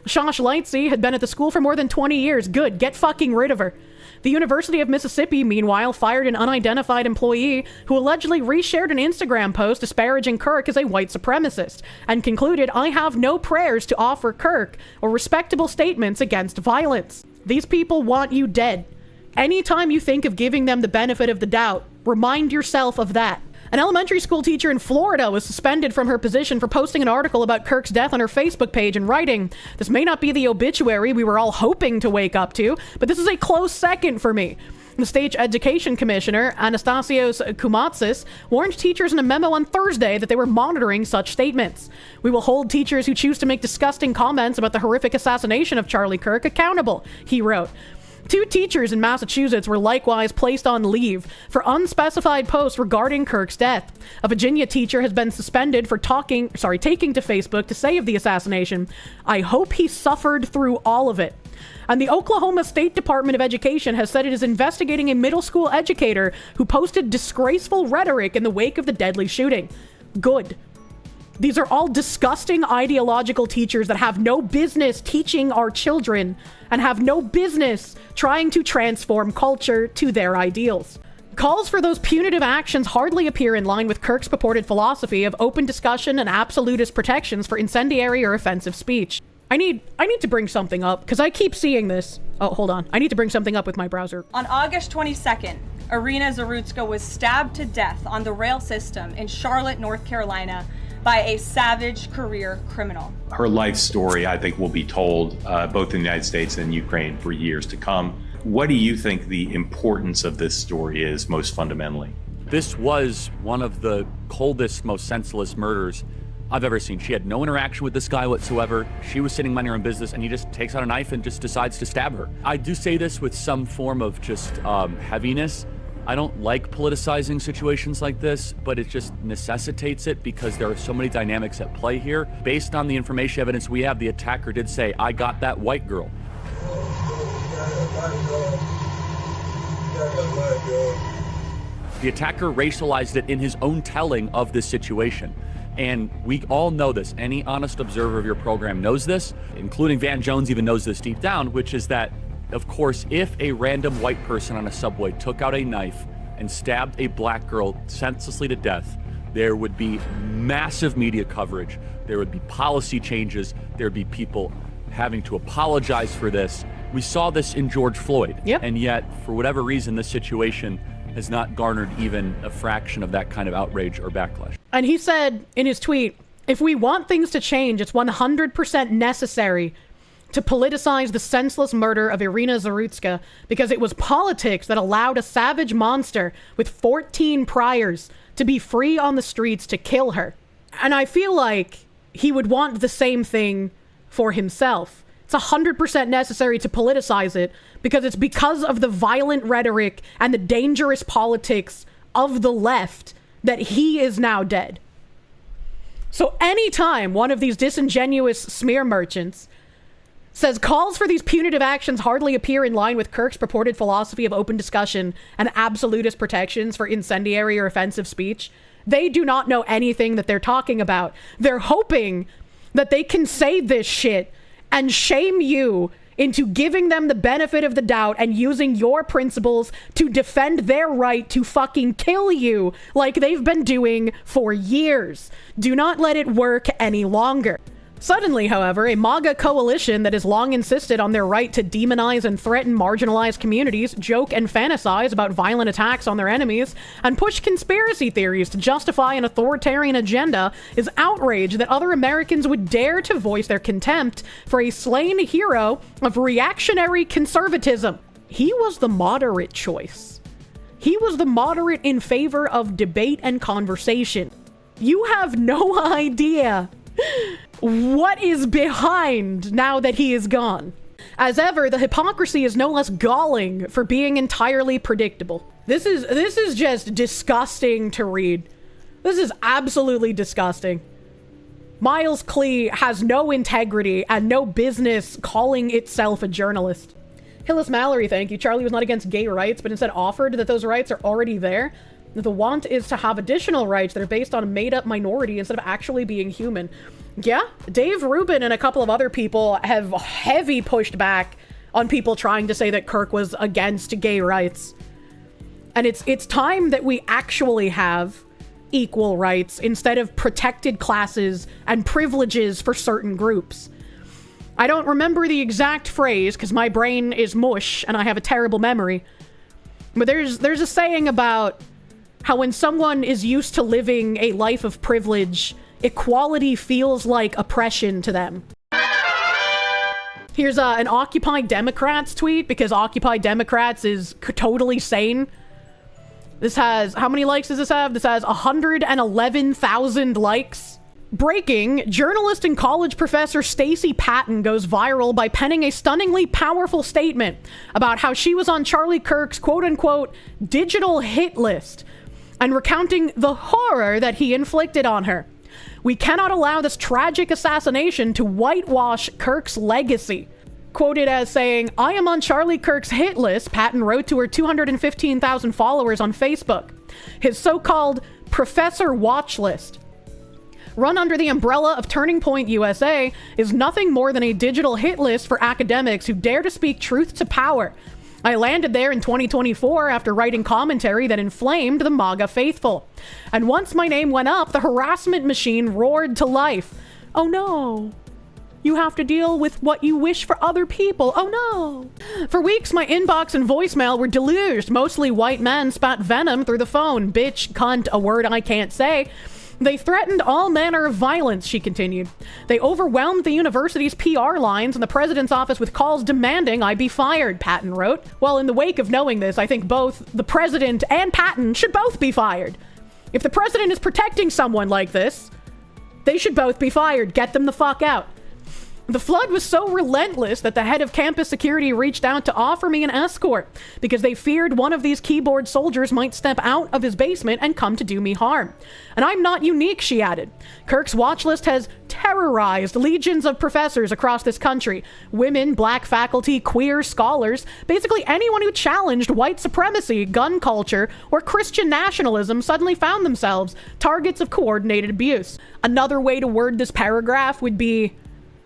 Sosh-Lightsey had been at the school for more than 20 years. Good, get fucking rid of her. The University of Mississippi, meanwhile, fired an unidentified employee who allegedly reshared an Instagram post disparaging Kirk as a white supremacist, and concluded, "I have no prayers to offer Kirk or respectable statements against violence." These people want you dead. Anytime you think of giving them the benefit of the doubt, remind yourself of that. An elementary school teacher in Florida was suspended from her position for posting an article about Kirk's death on her Facebook page and writing, "This may not be the obituary we were all hoping to wake up to, but this is a close second for me." The state education commissioner, Anastasios Koumatsis, warned teachers in a memo on Thursday that they were monitoring such statements. "We will hold teachers who choose to make disgusting comments about the horrific assassination of Charlie Kirk accountable," he wrote. 2 teachers in Massachusetts were likewise placed on leave for unspecified posts regarding Kirk's death. A Virginia teacher has been suspended for taking to Facebook to say of the assassination, "I hope he suffered through all of it." And the Oklahoma State Department of Education has said it is investigating a middle school educator who posted disgraceful rhetoric in the wake of the deadly shooting. Good. These are all disgusting ideological teachers that have no business teaching our children and have no business trying to transform culture to their ideals. Calls for those punitive actions hardly appear in line with Kirk's purported philosophy of open discussion and absolutist protections for incendiary or offensive speech. I need to bring something up because I keep seeing this. Oh, hold on. I need to bring something up with my browser. On August 22nd, Irina Zarutska was stabbed to death on the rail system in Charlotte, North Carolina by a savage career criminal. Her life story, I think, will be told both in the United States and Ukraine for years to come. What do you think the importance of this story is most fundamentally? This was one of the coldest, most senseless murders I've ever seen. She had no interaction with this guy whatsoever. She was sitting minding her own business, and he just takes out a knife and just decides to stab her. I do say this with some form of just heaviness. I don't like politicizing situations like this, but it just necessitates it because there are so many dynamics at play here. Based on the information evidence we have, the attacker did say, "I got that white girl." The attacker racialized it in his own telling of this situation. And we all know this. Any honest observer of your program knows this, including Van Jones even knows this deep down, which is that, of course, if a random white person on a subway took out a knife and stabbed a black girl senselessly to death, there would be massive media coverage. There would be policy changes. There would be people having to apologize for this. We saw this in George Floyd. Yep. And yet, for whatever reason, this situation has not garnered even a fraction of that kind of outrage or backlash. And he said in his tweet, if we want things to change, it's 100% necessary to politicize the senseless murder of Irina Zarutska because it was politics that allowed a savage monster with 14 priors to be free on the streets to kill her. And I feel like he would want the same thing for himself. It's 100% necessary to politicize it because it's because of the violent rhetoric and the dangerous politics of the left that he is now dead. So anytime one of these disingenuous smear merchants says calls for these punitive actions hardly appear in line with Kirk's purported philosophy of open discussion and absolutist protections for incendiary or offensive speech, they do not know anything that they're talking about. They're hoping that they can say this shit and shame you into giving them the benefit of the doubt and using your principles to defend their right to fucking kill you like they've been doing for years. Do not let it work any longer. Suddenly, however, a MAGA coalition that has long insisted on their right to demonize and threaten marginalized communities, joke and fantasize about violent attacks on their enemies, and push conspiracy theories to justify an authoritarian agenda is outraged that other Americans would dare to voice their contempt for a slain hero of reactionary conservatism. He was the moderate choice. He was the moderate in favor of debate and conversation. You have no idea what is behind now that he is gone. As ever, the hypocrisy is no less galling for being entirely predictable. This is just disgusting to read. This is absolutely disgusting. Miles Klee has no integrity and no business calling itself a journalist. Hillis Mallory, thank you. Charlie was not against gay rights, but instead offered that those rights are already there. The want is to have additional rights that are based on a made-up minority instead of actually being human. Yeah, Dave Rubin and a couple of other people have heavy pushed back on people trying to say that Kirk was against gay rights. And it's time that we actually have equal rights instead of protected classes and privileges for certain groups. I don't remember the exact phrase because my brain is mush and I have a terrible memory. But there's a saying about how when someone is used to living a life of privilege, equality feels like oppression to them. Here's an Occupy Democrats tweet, because Occupy Democrats is totally sane. This has, how many likes does this have? This has 111,000 likes. Breaking, journalist and college professor Stacey Patton goes viral by penning a stunningly powerful statement about how she was on Charlie Kirk's quote-unquote digital hit list and recounting the horror that he inflicted on her. We cannot allow this tragic assassination to whitewash Kirk's legacy. quoted as saying, "I am on Charlie Kirk's hit list," Patton wrote to her 215,000 followers on Facebook. His so-called Professor Watch List, run under the umbrella of Turning Point USA, is nothing more than a digital hit list for academics who dare to speak truth to power. I landed there in 2024 after writing commentary that inflamed the MAGA faithful. And once my name went up, the harassment machine roared to life. Oh no. You have to deal with what you wish for other people. Oh no. For weeks, my inbox and voicemail were deluged. Mostly white men spat venom through the phone. Bitch, cunt, a word I can't say. They threatened all manner of violence, she continued. They overwhelmed the university's PR lines and the president's office with calls demanding I be fired, Patton wrote. Well, in the wake of knowing this, I think both the president and Patton should both be fired. If the president is protecting someone like this, they should both be fired. Get them the fuck out. The flood was so relentless that the head of campus security reached out to offer me an escort because they feared one of these keyboard soldiers might step out of his basement and come to do me harm. And I'm not unique, she added. Kirk's watch list has terrorized legions of professors across this country. Women, black faculty, queer scholars, basically anyone who challenged white supremacy, gun culture, or Christian nationalism suddenly found themselves targets of coordinated abuse. Another way to word this paragraph would be,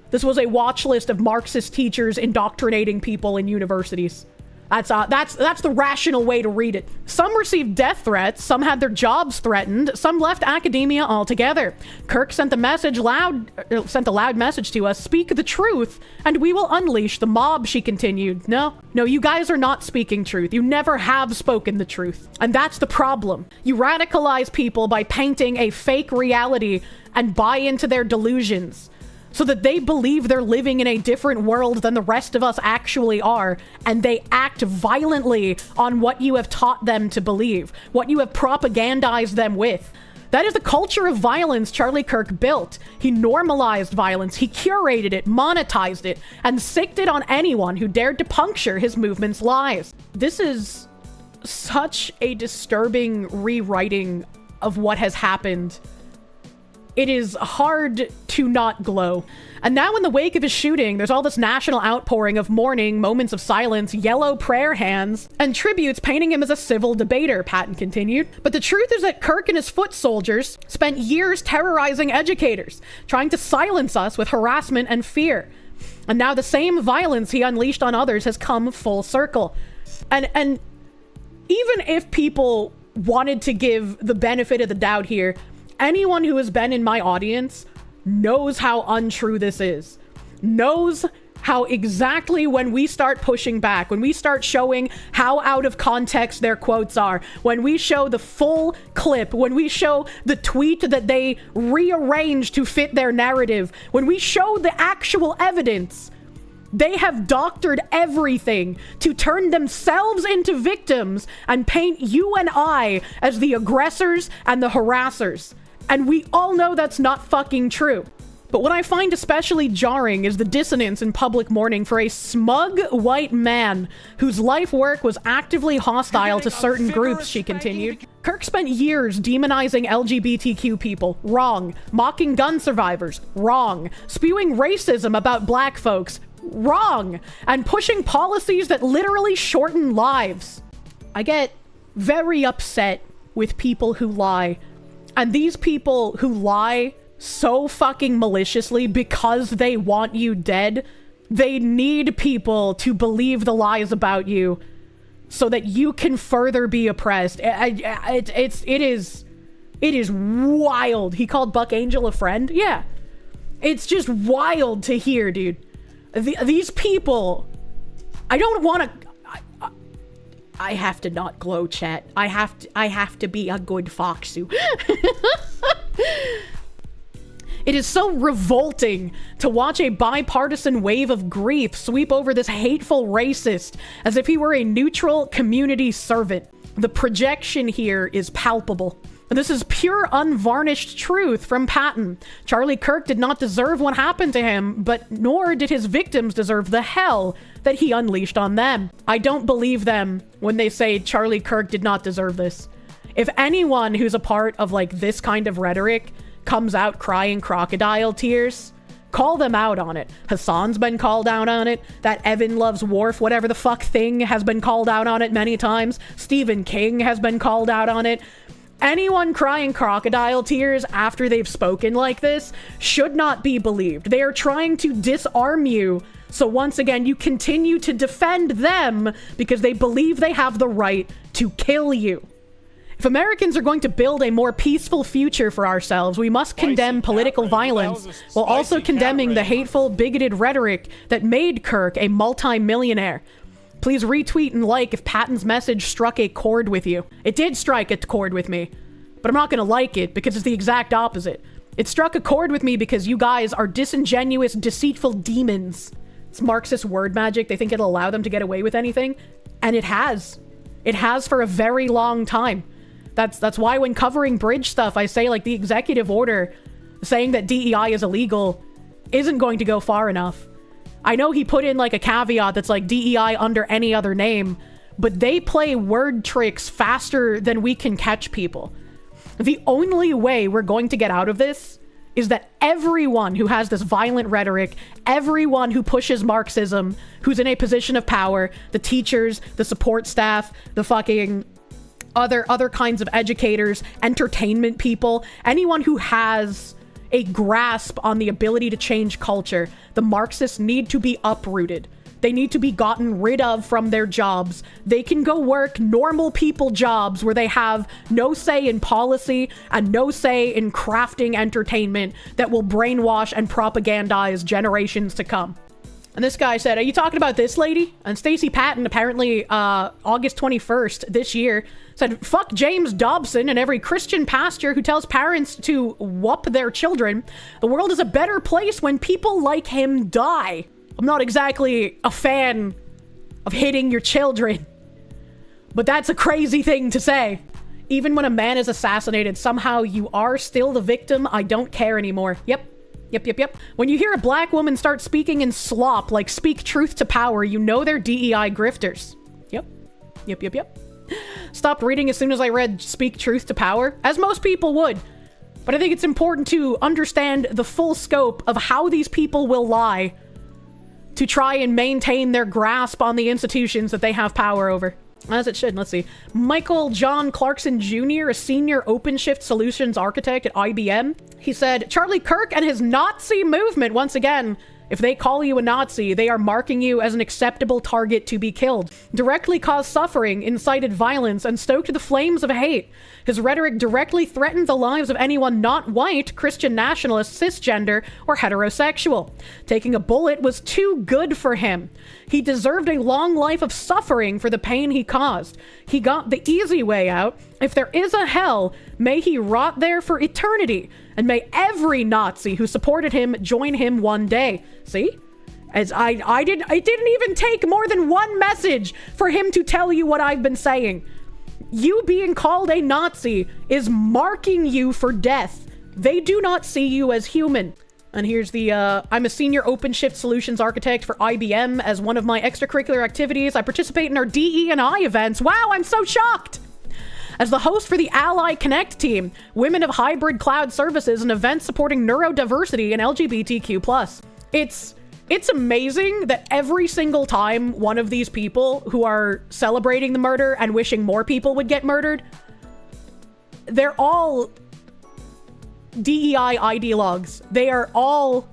this was a watch list of Marxist teachers indoctrinating people in universities. That's the rational way to read it. Some received death threats, some had their jobs threatened, some left academia altogether. Kirk sent a loud message to us, speak the truth, and we will unleash the mob, she continued. No, you guys are not speaking truth. You never have spoken the truth. And that's the problem. You radicalize people by painting a fake reality and buy into their delusions, so that they believe they're living in a different world than the rest of us actually are, and they act violently on what you have taught them to believe, what you have propagandized them with. That is the culture of violence Charlie Kirk built. He normalized violence, he curated it, monetized it, and sicked it on anyone who dared to puncture his movement's lies. This is such a disturbing rewriting of what has happened. It is hard to not glow. And now in the wake of his shooting, there's all this national outpouring of mourning, moments of silence, yellow prayer hands, and tributes painting him as a civil debater, Patton continued. But the truth is that Kirk and his foot soldiers spent years terrorizing educators, trying to silence us with harassment and fear. And now the same violence he unleashed on others has come full circle. And even if people wanted to give the benefit of the doubt here, anyone who has been in my audience knows how untrue this is. Knows how exactly when we start pushing back, when we start showing how out of context their quotes are, when we show the full clip, when we show the tweet that they rearrange to fit their narrative, when we show the actual evidence, they have doctored everything to turn themselves into victims and paint you and I as the aggressors and the harassers. And we all know that's not fucking true. But what I find especially jarring is the dissonance in public mourning for a smug white man whose life work was actively hostile to certain groups, she continued. Kirk spent years demonizing LGBTQ people. Wrong. Mocking gun survivors. Wrong. Spewing racism about black folks. Wrong. And pushing policies that literally shorten lives. I get very upset with people who lie. And these people who lie so fucking maliciously because they want you dead, they need people to believe the lies about you so that you can further be oppressed. It is wild. He called Buck Angel a friend? Yeah. It's just wild to hear, dude. These people, I don't want to... I have to not glow, chat. I have to be a good foxu. It is so revolting to watch a bipartisan wave of grief sweep over this hateful racist as if he were a neutral community servant. The projection here is palpable. This is pure unvarnished truth from Patton. Charlie Kirk did not deserve what happened to him, but nor did his victims deserve the hell that he unleashed on them. I don't believe them when they say Charlie Kirk did not deserve this. If anyone who's a part of like this kind of rhetoric comes out crying crocodile tears, Call them out on it. Hassan's been called out on it. That Evan Loves Worf, whatever the fuck thing, has been called out on it many times. Stephen King has been called out on it. Anyone crying crocodile tears after they've spoken like this should not be believed. They are trying to disarm you, so once again, you continue to defend them because they believe they have the right to kill you. If Americans are going to build a more peaceful future for ourselves, we must condemn political violence while also condemning the hateful, bigoted rhetoric that made Kirk a multi-millionaire. Please retweet and like if Patton's message struck a chord with you. It did strike a chord with me, but I'm not going to like it because it's the exact opposite. It struck a chord with me because you guys are disingenuous, deceitful demons. It's Marxist word magic. They think it'll allow them to get away with anything, and it has. It has for a very long time. That's why when covering bridge stuff, I say like the executive order saying that DEI is illegal isn't going to go far enough. I know he put in like a caveat that's like DEI under any other name, but they play word tricks faster than we can catch people. The only way we're going to get out of this is that everyone who has this violent rhetoric, everyone who pushes Marxism, who's in a position of power, the teachers, the support staff, the fucking other kinds of educators, entertainment people, anyone who has a grasp on the ability to change culture, the Marxists need to be uprooted. They need to be gotten rid of from their jobs. They can go work normal people jobs where they have no say in policy and no say in crafting entertainment that will brainwash and propagandize generations to come. And this guy said, are you talking about this lady? And Stacey Patton, apparently August 21st this year, said, fuck James Dobson and every Christian pastor who tells parents to whoop their children. The world is a better place when people like him die. I'm not exactly a fan of hitting your children, but that's a crazy thing to say. Even when a man is assassinated, somehow you are still the victim. I don't care anymore. Yep. When you hear a black woman start speaking in slop, like speak truth to power, you know they're DEI grifters. Yep. Stopped reading as soon as I read speak truth to power, as most people would. But I think it's important to understand the full scope of how these people will lie to try and maintain their grasp on the institutions that they have power over. As it should. Let's see. Michael John Clarkson Jr., a senior OpenShift solutions architect at IBM. He said, Charlie Kirk and his Nazi movement, once again, if they call you a Nazi, they are marking you as an acceptable target to be killed. Directly caused suffering, incited violence, and stoked the flames of hate. His rhetoric directly threatened the lives of anyone not white, Christian nationalist, cisgender, or heterosexual. Taking a bullet was too good for him. He deserved a long life of suffering for the pain he caused. He got the easy way out. If there is a hell, may he rot there for eternity. And may every Nazi who supported him join him one day. See? As it didn't even take more than one message for him to tell you what I've been saying. You being called a Nazi is marking you for death. They do not see you as human. And here's the, I'm a senior OpenShift solutions architect for IBM. As one of my extracurricular activities, I participate in our DE&I events. Wow, I'm so shocked! As the host for the Ally Connect team, Women of Hybrid Cloud Services, an event supporting neurodiversity and LGBTQ+. It's amazing that every single time one of these people who are celebrating the murder and wishing more people would get murdered, they're all DEI ideologues. They are all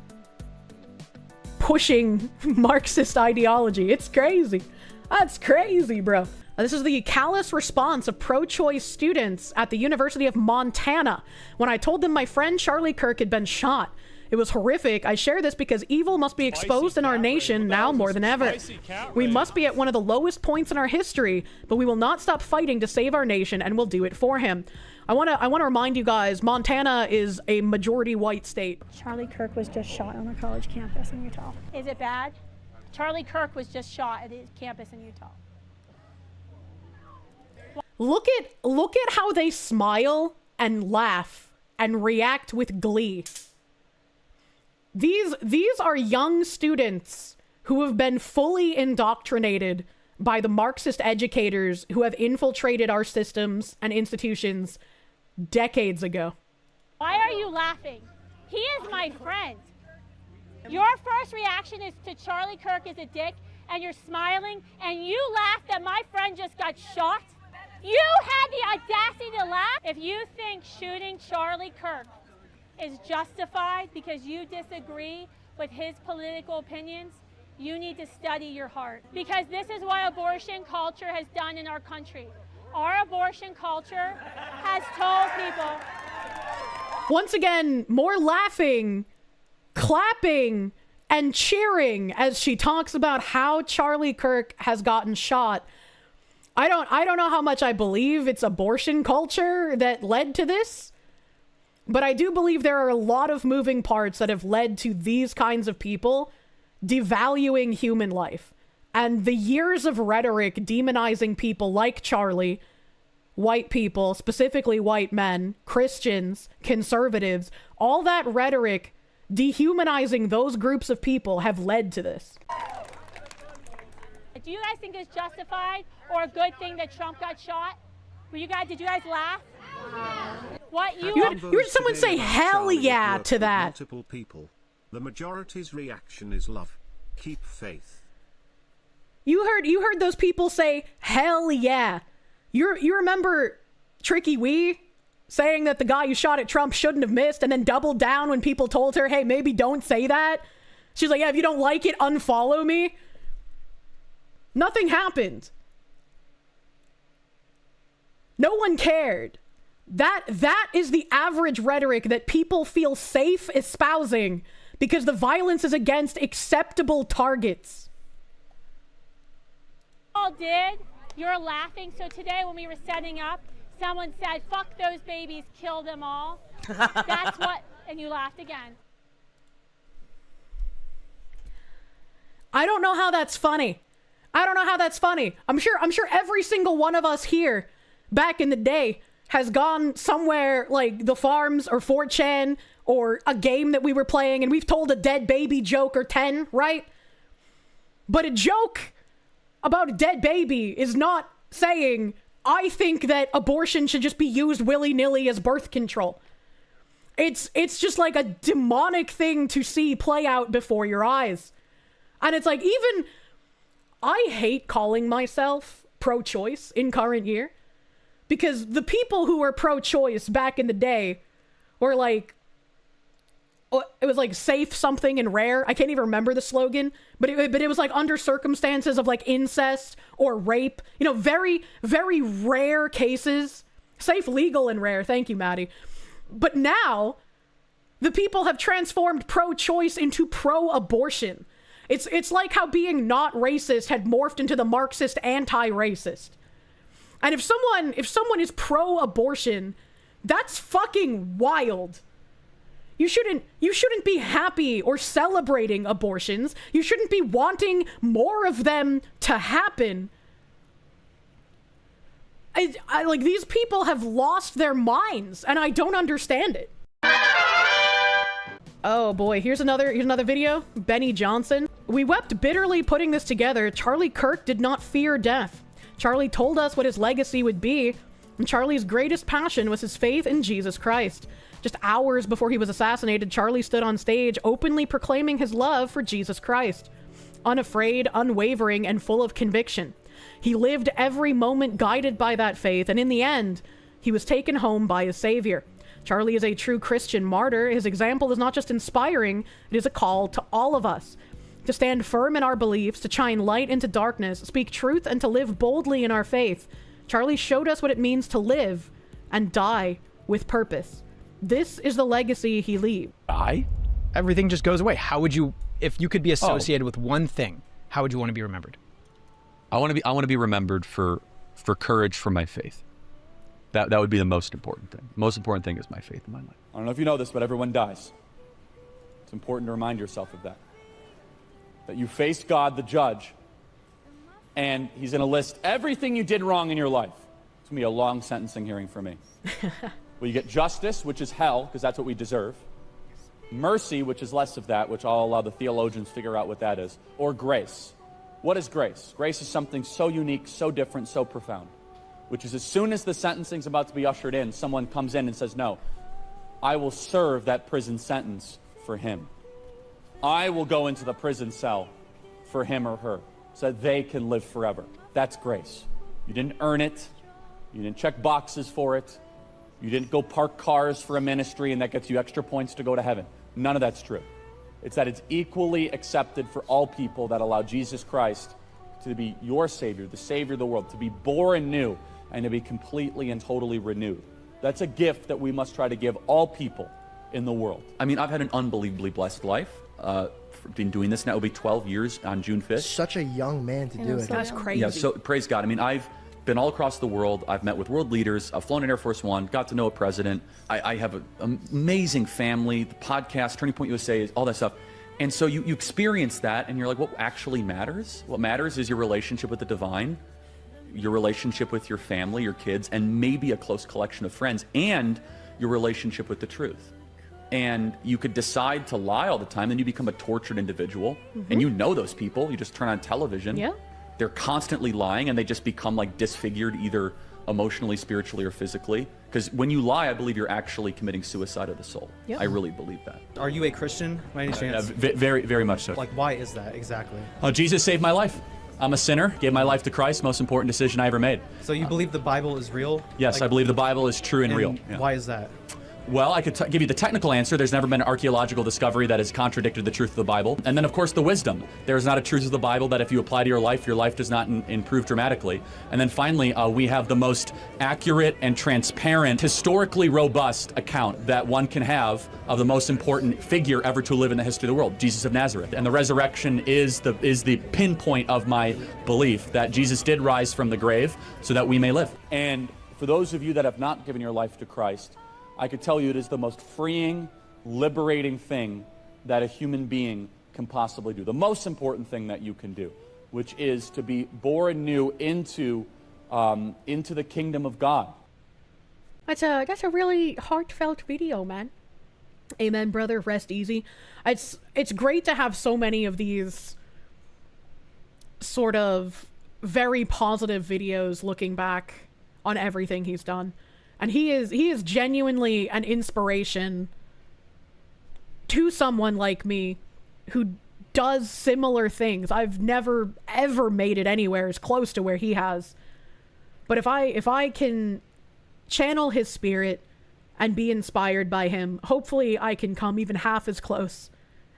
pushing Marxist ideology. It's crazy. That's crazy, bro. This is the callous response of pro-choice students at the University of Montana when I told them my friend Charlie Kirk had been shot. It was horrific. I share this because evil must be exposed in our nation now more than ever. We must be at one of the lowest points in our history, but we will not stop fighting to save our nation, and we'll do it for him. I want to remind you guys, Montana is a majority white state. Charlie Kirk was just shot on a college campus in Utah. Is it bad? Charlie Kirk was just shot at his campus in Utah. Look at how they smile and laugh and react with glee. These are young students who have been fully indoctrinated by the Marxist educators who have infiltrated our systems and institutions decades ago. Why are you laughing? He is my friend. Your first reaction is to Charlie Kirk is a dick, and you're smiling, and you laugh that my friend just got shot. You had the audacity to laugh. If you think shooting Charlie Kirk is justified because you disagree with his political opinions, you need to study your heart. Because this is what abortion culture has done in our country. Our abortion culture has told people. Once again, more laughing, clapping, and cheering as she talks about how Charlie Kirk has gotten shot. I don't know how much I believe it's abortion culture that led to this, but I do believe there are a lot of moving parts that have led to these kinds of people devaluing human life. And the years of rhetoric demonizing people like Charlie, white people, specifically white men, Christians, conservatives, all that rhetoric dehumanizing those groups of people have led to this. Do you guys think it's justified or a good thing that Trump got shot? Did you guys laugh? What you heard someone say hell yeah to that. Multiple people. The majority's reaction is love. Keep faith. You heard those people say hell yeah. You remember Tricky Wee saying that the guy who shot at Trump shouldn't have missed, and then doubled down when people told her, hey, maybe don't say that. She's like, yeah, if you don't like it, unfollow me. Nothing happened. No one cared. That is the average rhetoric that people feel safe espousing because the violence is against acceptable targets. all did. You're laughing. So today when we were setting up, someone said, fuck those babies, kill them all. That's what, and you laughed again. I don't know how that's funny. I don't know how that's funny. I'm sure every single one of us here back in the day has gone somewhere like the farms or 4chan or a game that we were playing and we've told a dead baby joke or 10, right? But a joke about a dead baby is not saying, I think that abortion should just be used willy-nilly as birth control. It's just like a demonic thing to see play out before your eyes. And it's like, even I hate calling myself pro-choice in current year because the people who were pro-choice back in the day were like, it was like safe something and rare. I can't even remember the slogan, but it was like under circumstances of like incest or rape, you know, very, very rare cases. Safe, legal, and rare. Thank you, Maddie. But now the people have transformed pro-choice into pro-abortion. It's like how being not racist had morphed into the Marxist anti-racist. And if someone is pro-abortion, that's fucking wild. You shouldn't be happy or celebrating abortions. You shouldn't be wanting more of them to happen. I like, these people have lost their minds and I don't understand it. Oh boy, here's another video. Benny Johnson. We wept bitterly putting this together. Charlie Kirk did not fear death. Charlie told us what his legacy would be, and Charlie's greatest passion was his faith in Jesus Christ. Just hours before he was assassinated, Charlie stood on stage openly proclaiming his love for Jesus Christ. Unafraid, unwavering, and full of conviction. He lived every moment guided by that faith, and in the end, he was taken home by his Savior. Charlie is a true Christian martyr. His example is not just inspiring, it is a call to all of us. To stand firm in our beliefs, to shine light into darkness, speak truth, and to live boldly in our faith. Charlie showed us what it means to live and die with purpose. This is the legacy he leaves. Everything just goes away. How would you, if you could be associated with one thing, how would you want to be remembered? I want to be remembered for courage for my faith. That would be the most important thing. The most important thing is my faith in my life. I don't know if you know this, but everyone dies. It's important to remind yourself of that. That you face God, the judge, and he's going to list everything you did wrong in your life. It's going to be a long sentencing hearing for me. Well, you get justice, which is hell, because that's what we deserve. Mercy, which is less of that, which I'll allow the theologians to figure out what that is. Or grace. What is grace? Grace is something so unique, so different, so profound. Which is as soon as the sentencing's about to be ushered in, someone comes in and says, no, I will serve that prison sentence for him. I will go into the prison cell for him or her so that they can live forever. That's grace. You didn't earn it. You didn't check boxes for it. You didn't go park cars for a ministry and that gets you extra points to go to heaven. None of that's true. It's that it's equally accepted for all people that allow Jesus Christ to be your Savior, the Savior of the world, to be born new and to be completely and totally renewed. That's a gift that we must try to give all people in the world. I mean, I've had an unbelievably blessed life. Been doing this now, it'll be 12 years on June 5th. Such a young man to do it. That's crazy. Yeah, so praise God. I mean, I've been all across the world. I've met with world leaders. I've flown in Air Force One, got to know a president. I have an amazing family. The podcast, Turning Point USA, all that stuff. And so you experience that, and you're like, what actually matters? What matters is your relationship with the divine, your relationship with your family, your kids, and maybe a close collection of friends, and your relationship with the truth. And you could decide to lie all the time, then you become a tortured individual. And you know those people. You just turn on television. Yeah. They're constantly lying, and they just become like disfigured either emotionally, spiritually, or physically. Because when you lie, I believe you're actually committing suicide of the soul. Yep. I really believe that. Are you a Christian by any chance? Very, very much so. Like, why is that exactly? Jesus saved my life. I'm a sinner, gave my life to Christ, most important decision I ever made. So you believe the Bible is real? Yes, I believe the Bible is true and real. Yeah. Why is that? Well, I could give you the technical answer. There's never been an archaeological discovery that has contradicted the truth of the Bible. And then, of course, the wisdom. There's not a truth of the Bible that if you apply to your life does not improve dramatically. And then finally, we have the most accurate and transparent, historically robust account that one can have of the most important figure ever to live in the history of the world, Jesus of Nazareth. And the resurrection is the pinpoint of my belief that Jesus did rise from the grave so that we may live. And for those of you that have not given your life to Christ, I could tell you it is the most freeing, liberating thing that a human being can possibly do. The most important thing that you can do, which is to be born new into the kingdom of God. That's a really heartfelt video, man. Amen, brother. Rest easy. It's great to have so many of these sort of very positive videos looking back on everything he's done. And he is genuinely an inspiration to someone like me who does similar things. I've never ever made it anywhere as close to where he has. But if I can channel his spirit and be inspired by him, hopefully I can come even half as close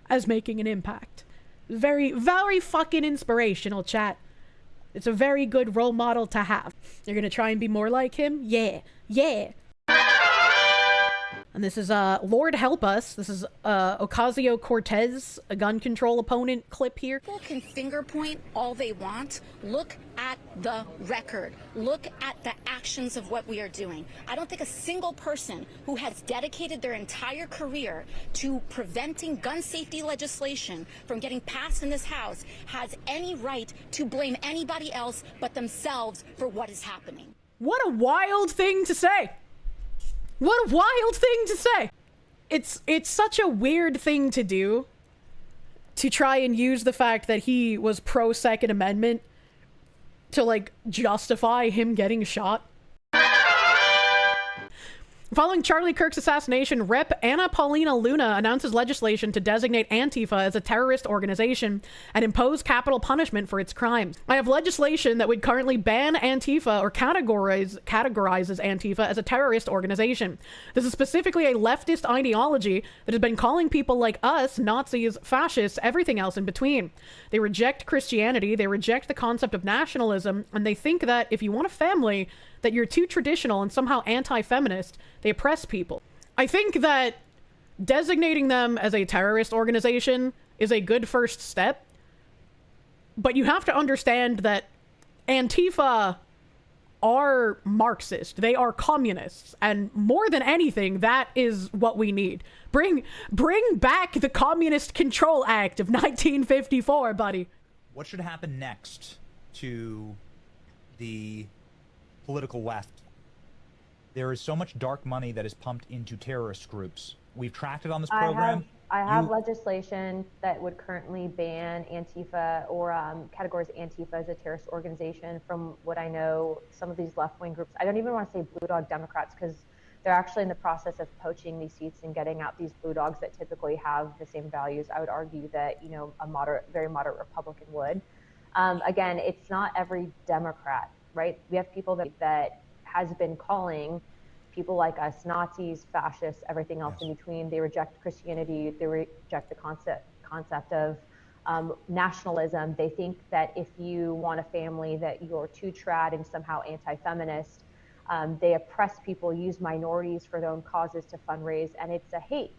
as making an impact. Very, very fucking inspirational, chat. It's a very good role model to have. You're gonna try and be more like him? Yeah. Yeah. And this is Lord Help Us. This is Ocasio-Cortez, a gun control opponent clip here. People can finger point all they want. Look at the record. Look at the actions of what we are doing. I don't think a single person who has dedicated their entire career to preventing gun safety legislation from getting passed in this House has any right to blame anybody else but themselves for what is happening. What a wild thing to say. What a wild thing to say. It's such a weird thing to do, to try and use the fact that he was pro Second Amendment to like justify him getting shot. Following Charlie Kirk's assassination, Rep. Anna Paulina Luna announces legislation to designate Antifa as a terrorist organization and impose capital punishment for its crimes. I have legislation that would currently ban Antifa or categorizes Antifa as a terrorist organization. This is specifically a leftist ideology that has been calling people like us Nazis, fascists, everything else in between. They reject Christianity, they reject the concept of nationalism, and they think that if you want a family, that you're too traditional and somehow anti-feminist. They oppress people. I think that designating them as a terrorist organization is a good first step, but you have to understand that Antifa are Marxist. They are communists, and more than anything, that is what we need. Bring back the Communist Control Act of 1954, buddy. What should happen next to the political left? There is so much dark money that is pumped into terrorist groups. We've tracked it on this program. I have legislation that would currently ban Antifa or categorize Antifa as a terrorist organization. From what I know, some of these left-wing groups, I don't even want to say blue dog Democrats because They're actually in the process of poaching these seats and getting out these blue dogs that typically have the same values. I would argue that, you know, a very moderate Republican would. Again, it's not every Democrat, right? We have people that has been calling people like us Nazis, fascists, everything else in between. They reject Christianity. They reject the concept of nationalism. They think that if you want a family that you're too trad and somehow anti-feminist. They oppress people, use minorities for their own causes to fundraise, and it's a hate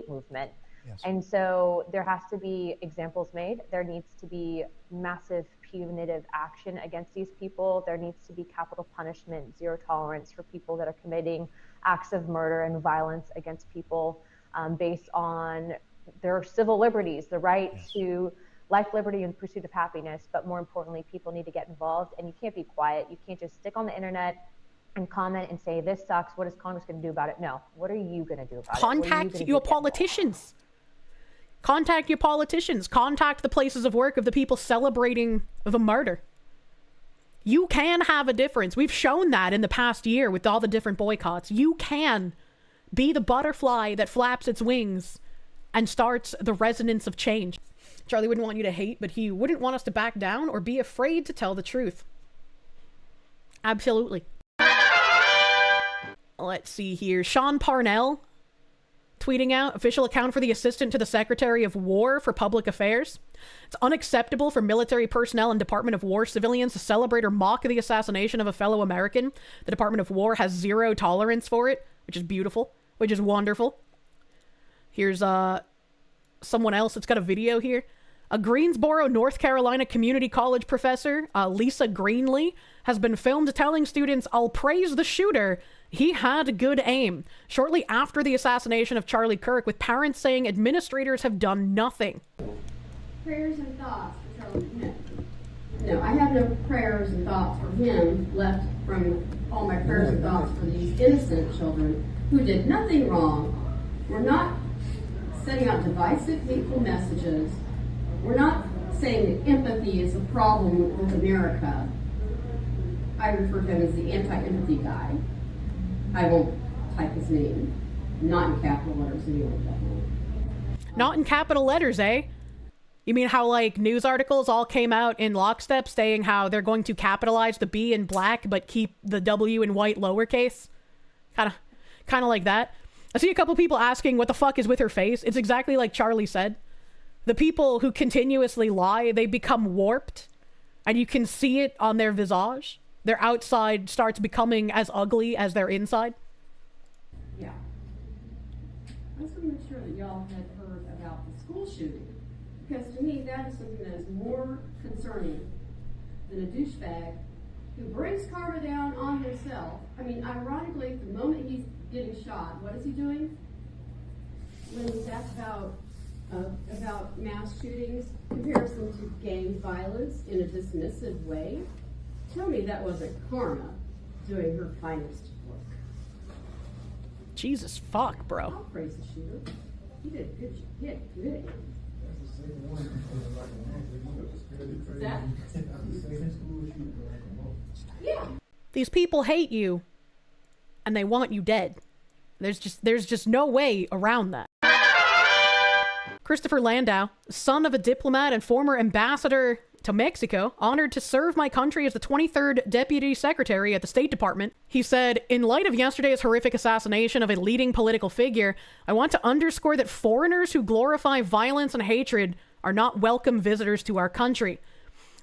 movement. Yes. And so there has to be examples made. There needs to be massive punitive action against these people. There needs to be capital punishment, zero tolerance for people that are committing acts of murder and violence against people based on their civil liberties, the right to life, liberty, and pursuit of happiness. But more importantly, people need to get involved, and you can't be quiet. You can't just stick on the internet and comment and say, this sucks. What is Congress going to do about it? No. What are you going to do about it? Contact your politicians. Contact your politicians. Contact the places of work of the people celebrating the murder. You can have a difference. We've shown that in the past year with all the different boycotts. You can be the butterfly that flaps its wings and starts the resonance of change. Charlie wouldn't want you to hate, but he wouldn't want us to back down or be afraid to tell the truth. Absolutely. Let's see here. Sean Parnell tweeting out, official account for the assistant to the Secretary of War for Public Affairs. It's unacceptable for military personnel and Department of War civilians to celebrate or mock the assassination of a fellow American. The Department of War has zero tolerance for it, which is beautiful, which is wonderful. Here's someone else that's got a video here. A Greensboro, North Carolina Community College professor, Lisa Greenlee, has been filmed telling students, "I'll praise the shooter. He had good aim," shortly after the assassination of Charlie Kirk, with parents saying administrators have done nothing. Prayers and thoughts for Charlie Kirk. No, I have no prayers and thoughts for him left from all my prayers and thoughts for these innocent children who did nothing wrong. We're not setting out divisive, hateful messages. We're not saying that empathy is a problem with America. I refer to him as the anti-empathy guy. I won't type his name. Not in capital letters anyway, definitely. Not in capital letters, eh? You mean how, like, news articles all came out in lockstep saying how they're going to capitalize the B in black but keep the W in white lowercase? Kind of like that. I see a couple people asking what the fuck is with her face. It's exactly like Charlie said. The people who continuously lie, they become warped, and you can see it on their visage. Their outside starts becoming as ugly as their inside. Yeah. I just want to make sure that y'all had heard about the school shooting, because to me that is something that is more concerning than a douchebag who brings karma down on himself. I mean, ironically, the moment he's getting shot, what is he doing? When he's asked about mass shootings, compares them to gang violence in a dismissive way. Tell me that wasn't karma doing her finest work. Jesus fuck, bro. I'll praise the shooter. He did good. He had good. That? Yeah. These people hate you, and they want you dead. There's just no way around that. Christopher Landau, son of a diplomat and former ambassador to Mexico, honored to serve my country as the 23rd Deputy Secretary at the State Department. He said, "In light of yesterday's horrific assassination of a leading political figure, I want to underscore that foreigners who glorify violence and hatred are not welcome visitors to our country.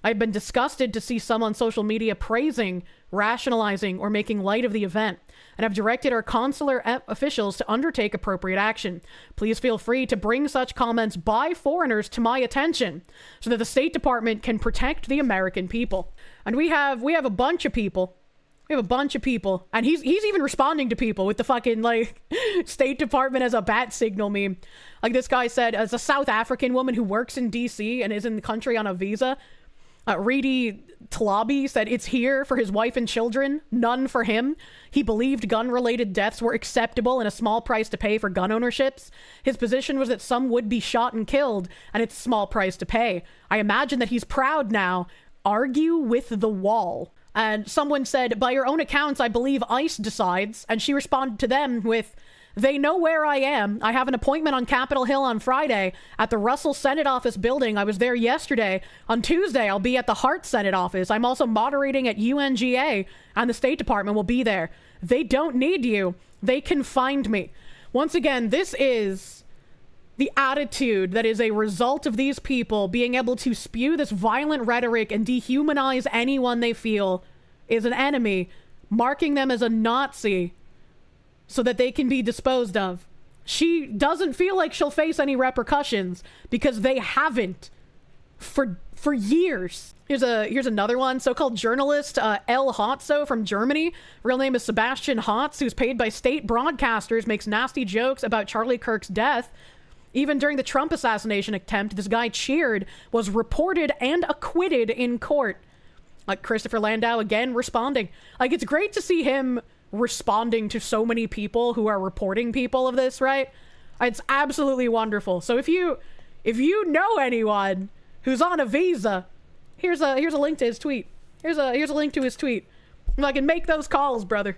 I've been disgusted to see some on social media praising, rationalizing, or making light of the event, and have directed our consular officials to undertake appropriate action. Please feel free to bring such comments by foreigners to my attention so that the State Department can protect the American people." And we have a bunch of people. We have a bunch of people, and he's even responding to people with the fucking, like, State Department as a bat signal meme. Like this guy said, as a South African woman who works in DC and is in the country on a visa, Reedy Tlabi said it's here for his wife and children, none for him. He believed gun-related deaths were acceptable and a small price to pay for gun ownerships. His position was that some would be shot and killed, and it's a small price to pay. I imagine that he's proud now. Argue with the wall. And someone said, by your own accounts, I believe ICE decides. And she responded to them with, they know where I am. I have an appointment on Capitol Hill on Friday at the Russell Senate office building. I was there yesterday. On Tuesday, I'll be at the Hart Senate office. I'm also moderating at UNGA, and the State Department will be there. They don't need you. They can find me. Once again, this is the attitude that is a result of these people being able to spew this violent rhetoric and dehumanize anyone they feel is an enemy, marking them as a Nazi so that they can be disposed of. She doesn't feel like she'll face any repercussions because they haven't for years. Here's another one. So-called journalist El Hotzo from Germany. Real name is Sebastian Hotz, who's paid by state broadcasters, makes nasty jokes about Charlie Kirk's death. Even during the Trump assassination attempt, this guy cheered, was reported and acquitted in court. Like Christopher Landau again responding. Like, it's great to see him responding to so many people who are reporting people of this, right? It's absolutely wonderful. So if you know anyone who's on a visa, here's a link to his tweet. Here's a link to his tweet. I can make those calls, brother.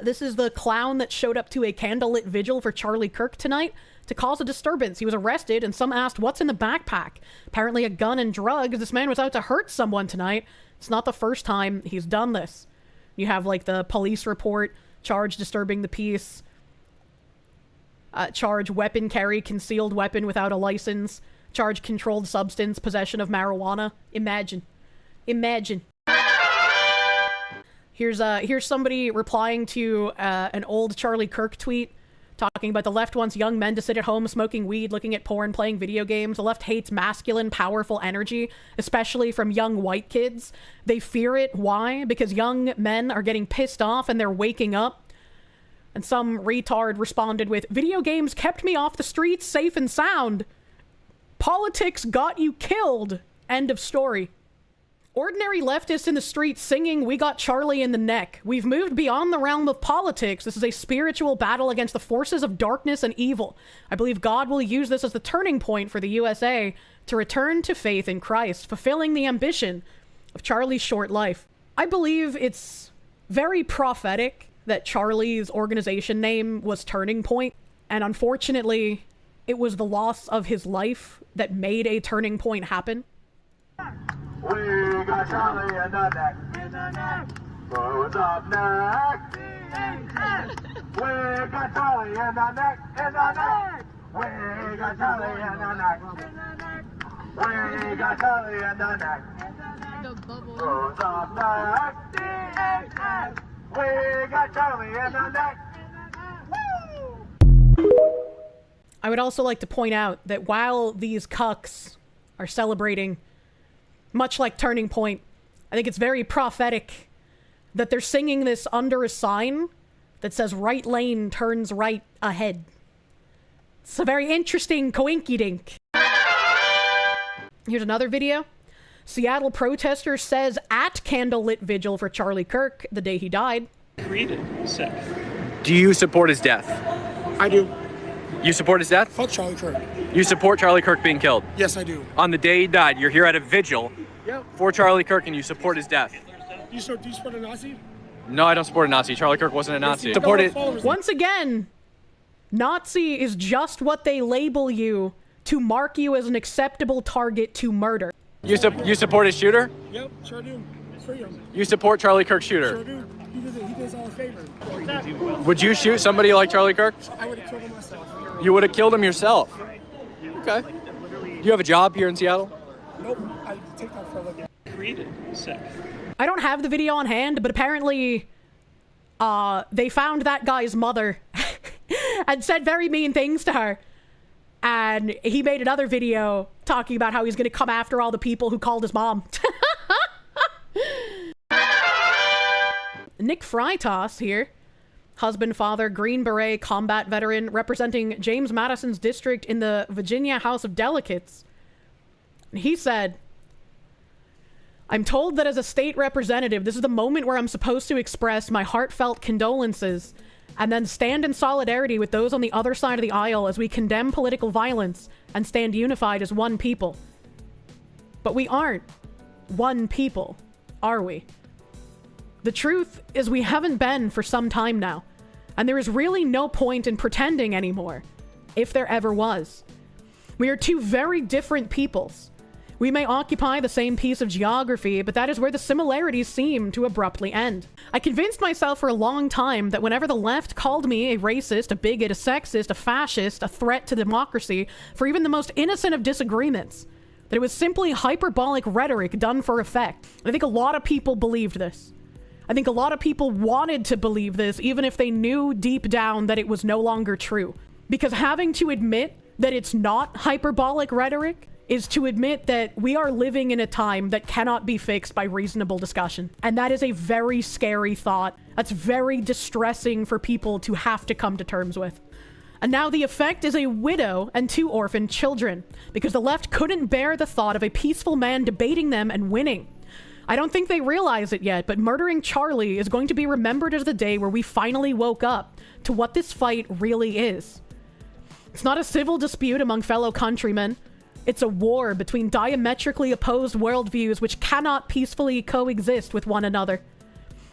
This is the clown that showed up to a candlelit vigil for Charlie Kirk tonight to cause a disturbance. He was arrested, and some asked, what's in the backpack? Apparently a gun and drugs. This man was out to hurt someone tonight. It's not the first time he's done this. You have, like, the police report, charge disturbing the peace, charge weapon carry, concealed weapon without a license, charge controlled substance, possession of marijuana. Imagine. Here's somebody replying to an old Charlie Kirk tweet talking about the left wants young men to sit at home smoking weed, looking at porn, playing video games. The left hates masculine, powerful energy, especially from young white kids. They fear it. Why? Because young men are getting pissed off and they're waking up. And some retard responded with, video games kept me off the streets safe and sound. Politics got you killed. End of story. Ordinary leftists in the streets singing, we got Charlie in the neck. We've moved beyond the realm of politics. This is a spiritual battle against the forces of darkness and evil. I believe God will use this as the turning point for the USA to return to faith in Christ, fulfilling the ambition of Charlie's short life. I believe it's very prophetic that Charlie's organization name was Turning Point, and unfortunately, it was the loss of his life that made a turning point happen. We got Charlie in the neck. Who's up next? We got Charlie in the neck. We got Charlie in the neck. We got Charlie in the neck. Who's up next? We got Charlie in the neck. I would also like to point out that while these cucks are celebrating, much like Turning Point, I think it's very prophetic that they're singing this under a sign that says right lane turns right ahead. It's a very interesting coinky-dink. Here's another video. Seattle protester says at candlelit vigil for Charlie Kirk the day he died. Sick. Do you support his death? I do. You support his death? Fuck Charlie Kirk. You support Charlie Kirk being killed? Yes, I do. On the day he died, you're here at a vigil for Charlie Kirk and you support his death. Do you support a Nazi? No, I don't support a Nazi. Charlie Kirk wasn't a Nazi. Support it. Once again, Nazi is just what they label you to mark you as an acceptable target to murder. You support his shooter? Yep, sure do. For you. You support Charlie Kirk's shooter? Sure do. He does all a favor. Would you shoot somebody like Charlie Kirk? I would have killed him myself. You would have killed him yourself? Okay. Do you have a job here in Seattle? Nope. I take that for a living. Sick. I don't have the video on hand, but apparently they found that guy's mother and said very mean things to her. And he made another video talking about how he's going to come after all the people who called his mom. Nick Freitas here. Husband, father, Green Beret, combat veteran, representing James Madison's district in the Virginia House of Delegates. He said, I'm told that as a state representative, this is the moment where I'm supposed to express my heartfelt condolences and then stand in solidarity with those on the other side of the aisle as we condemn political violence and stand unified as one people. But we aren't. one people, are we? The truth is we haven't been for some time now, and there is really no point in pretending anymore, if there ever was. We are two very different peoples. We may occupy the same piece of geography, but that is where the similarities seem to abruptly end. I convinced myself for a long time that whenever the left called me a racist, a bigot, a sexist, a fascist, a threat to democracy, for even the most innocent of disagreements, that it was simply hyperbolic rhetoric done for effect. And I think a lot of people believed this. I think a lot of people wanted to believe this, even if they knew deep down that it was no longer true. Because having to admit that it's not hyperbolic rhetoric is to admit that we are living in a time that cannot be fixed by reasonable discussion. And that is a very scary thought. That's very distressing for people to have to come to terms with. And now the effect is a widow and 2 orphaned children, because the left couldn't bear the thought of a peaceful man debating them and winning. I don't think they realize it yet, but murdering Charlie is going to be remembered as the day where we finally woke up to what this fight really is. It's not a civil dispute among fellow countrymen. It's a war between diametrically opposed worldviews which cannot peacefully coexist with one another.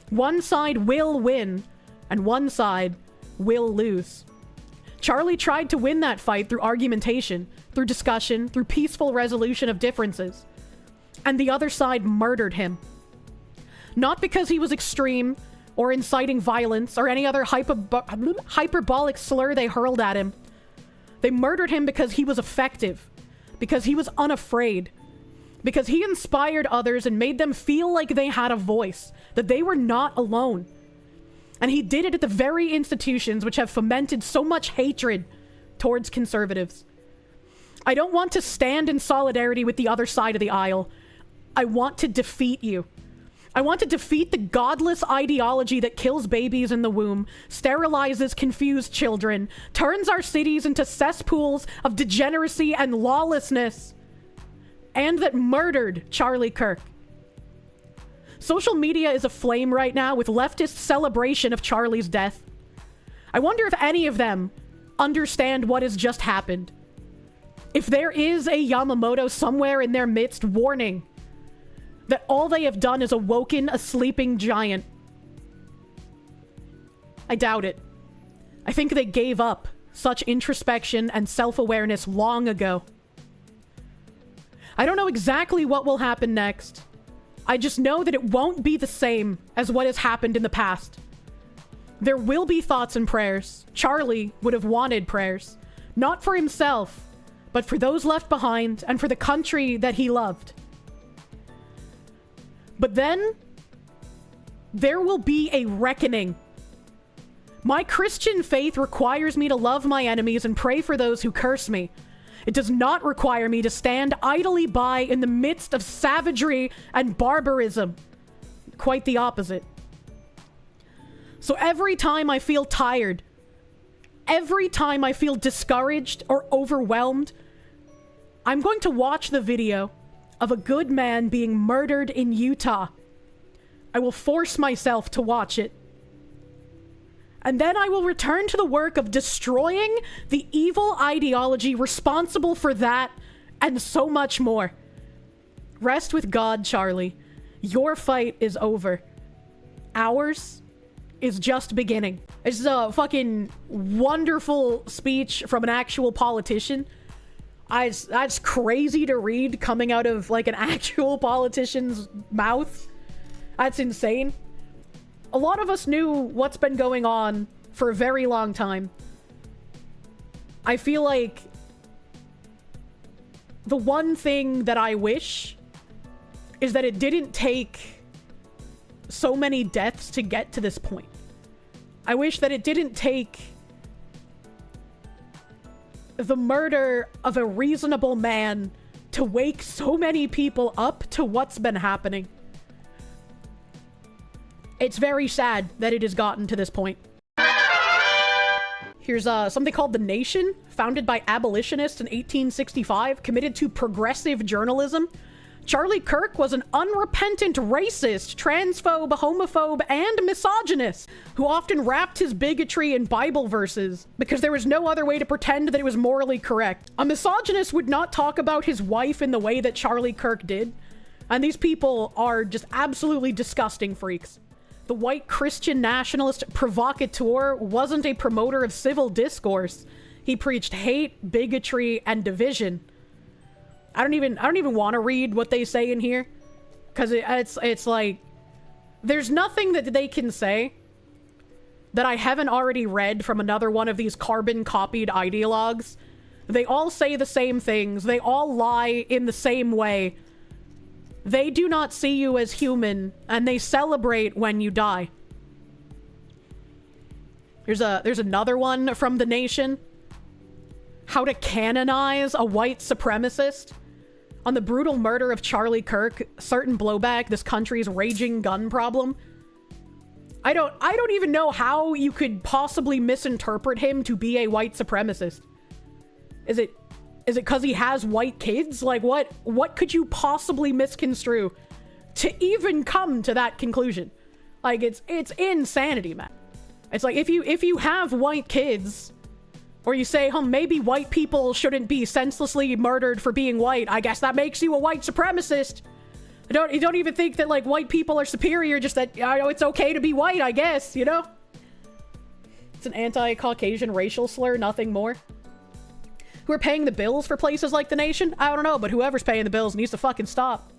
One side will win, and one side will lose. Charlie tried to win that fight through argumentation, through discussion, through peaceful resolution of differences. And the other side murdered him. Not because he was extreme, or inciting violence, or any other hyperbolic slur they hurled at him. They murdered him because he was effective, because he was unafraid, because he inspired others and made them feel like they had a voice, that they were not alone. And he did it at the very institutions which have fomented so much hatred towards conservatives. I don't want to stand in solidarity with the other side of the aisle. I want to defeat you. I want to defeat the godless ideology that kills babies in the womb, sterilizes confused children, turns our cities into cesspools of degeneracy and lawlessness, and that murdered Charlie Kirk. Social media is aflame right now with leftist celebration of Charlie's death. I wonder if any of them understand what has just happened. If there is a Yamamoto somewhere in their midst warning that all they have done is awoken a sleeping giant. I doubt it. I think they gave up such introspection and self-awareness long ago. I don't know exactly what will happen next. I just know that it won't be the same as what has happened in the past. There will be thoughts and prayers. Charlie would have wanted prayers. Not for himself, but for those left behind and for the country that he loved. But then, there will be a reckoning. My Christian faith requires me to love my enemies and pray for those who curse me. It does not require me to stand idly by in the midst of savagery and barbarism. Quite the opposite. So every time I feel tired, every time I feel discouraged or overwhelmed, I'm going to watch the video of a good man being murdered in Utah. I will force myself to watch it. And then I will return to the work of destroying the evil ideology responsible for that and so much more. Rest with God, Charlie. Your fight is over. Ours is just beginning. This is a fucking wonderful speech from an actual politician. That's crazy to read coming out of like an actual politician's mouth. That's insane. A lot of us knew what's been going on for a very long time. I feel like the one thing that I wish is that it didn't take so many deaths to get to this point. I wish that it didn't take the murder of a reasonable man to wake so many people up to what's been happening. It's very sad that it has gotten to this point. Here's something called The Nation, founded by abolitionists in 1865, committed to progressive journalism. Charlie Kirk was an unrepentant racist, transphobe, homophobe, and misogynist who often wrapped his bigotry in Bible verses because there was no other way to pretend that it was morally correct. A misogynist would not talk about his wife in the way that Charlie Kirk did. And these people are just absolutely disgusting freaks. The white Christian nationalist provocateur wasn't a promoter of civil discourse. He preached hate, bigotry, and division. I don't even want to read what they say in here, because it's like there's nothing that they can say that I haven't already read from another one of these carbon-copied ideologues. They all say the same things. They all lie in the same way. They do not see you as human, and they celebrate when you die. There's another one from The Nation. How to canonize a white supremacist. On the brutal murder of Charlie Kirk, certain blowback this country's raging gun problem. I don't even know how you could possibly misinterpret him to be a white supremacist. Is it because he has white kids? Like, what could you possibly misconstrue to even come to that conclusion? Like, it's insanity, man. It's like, if you have white kids, or you say, maybe white people shouldn't be senselessly murdered for being white, I guess that makes you a white supremacist. You don't even think that, like, white people are superior, just that, it's okay to be white, I guess, you know? It's an anti-Caucasian racial slur, nothing more. Who are paying the bills for places like The Nation? I don't know, but whoever's paying the bills needs to fucking stop.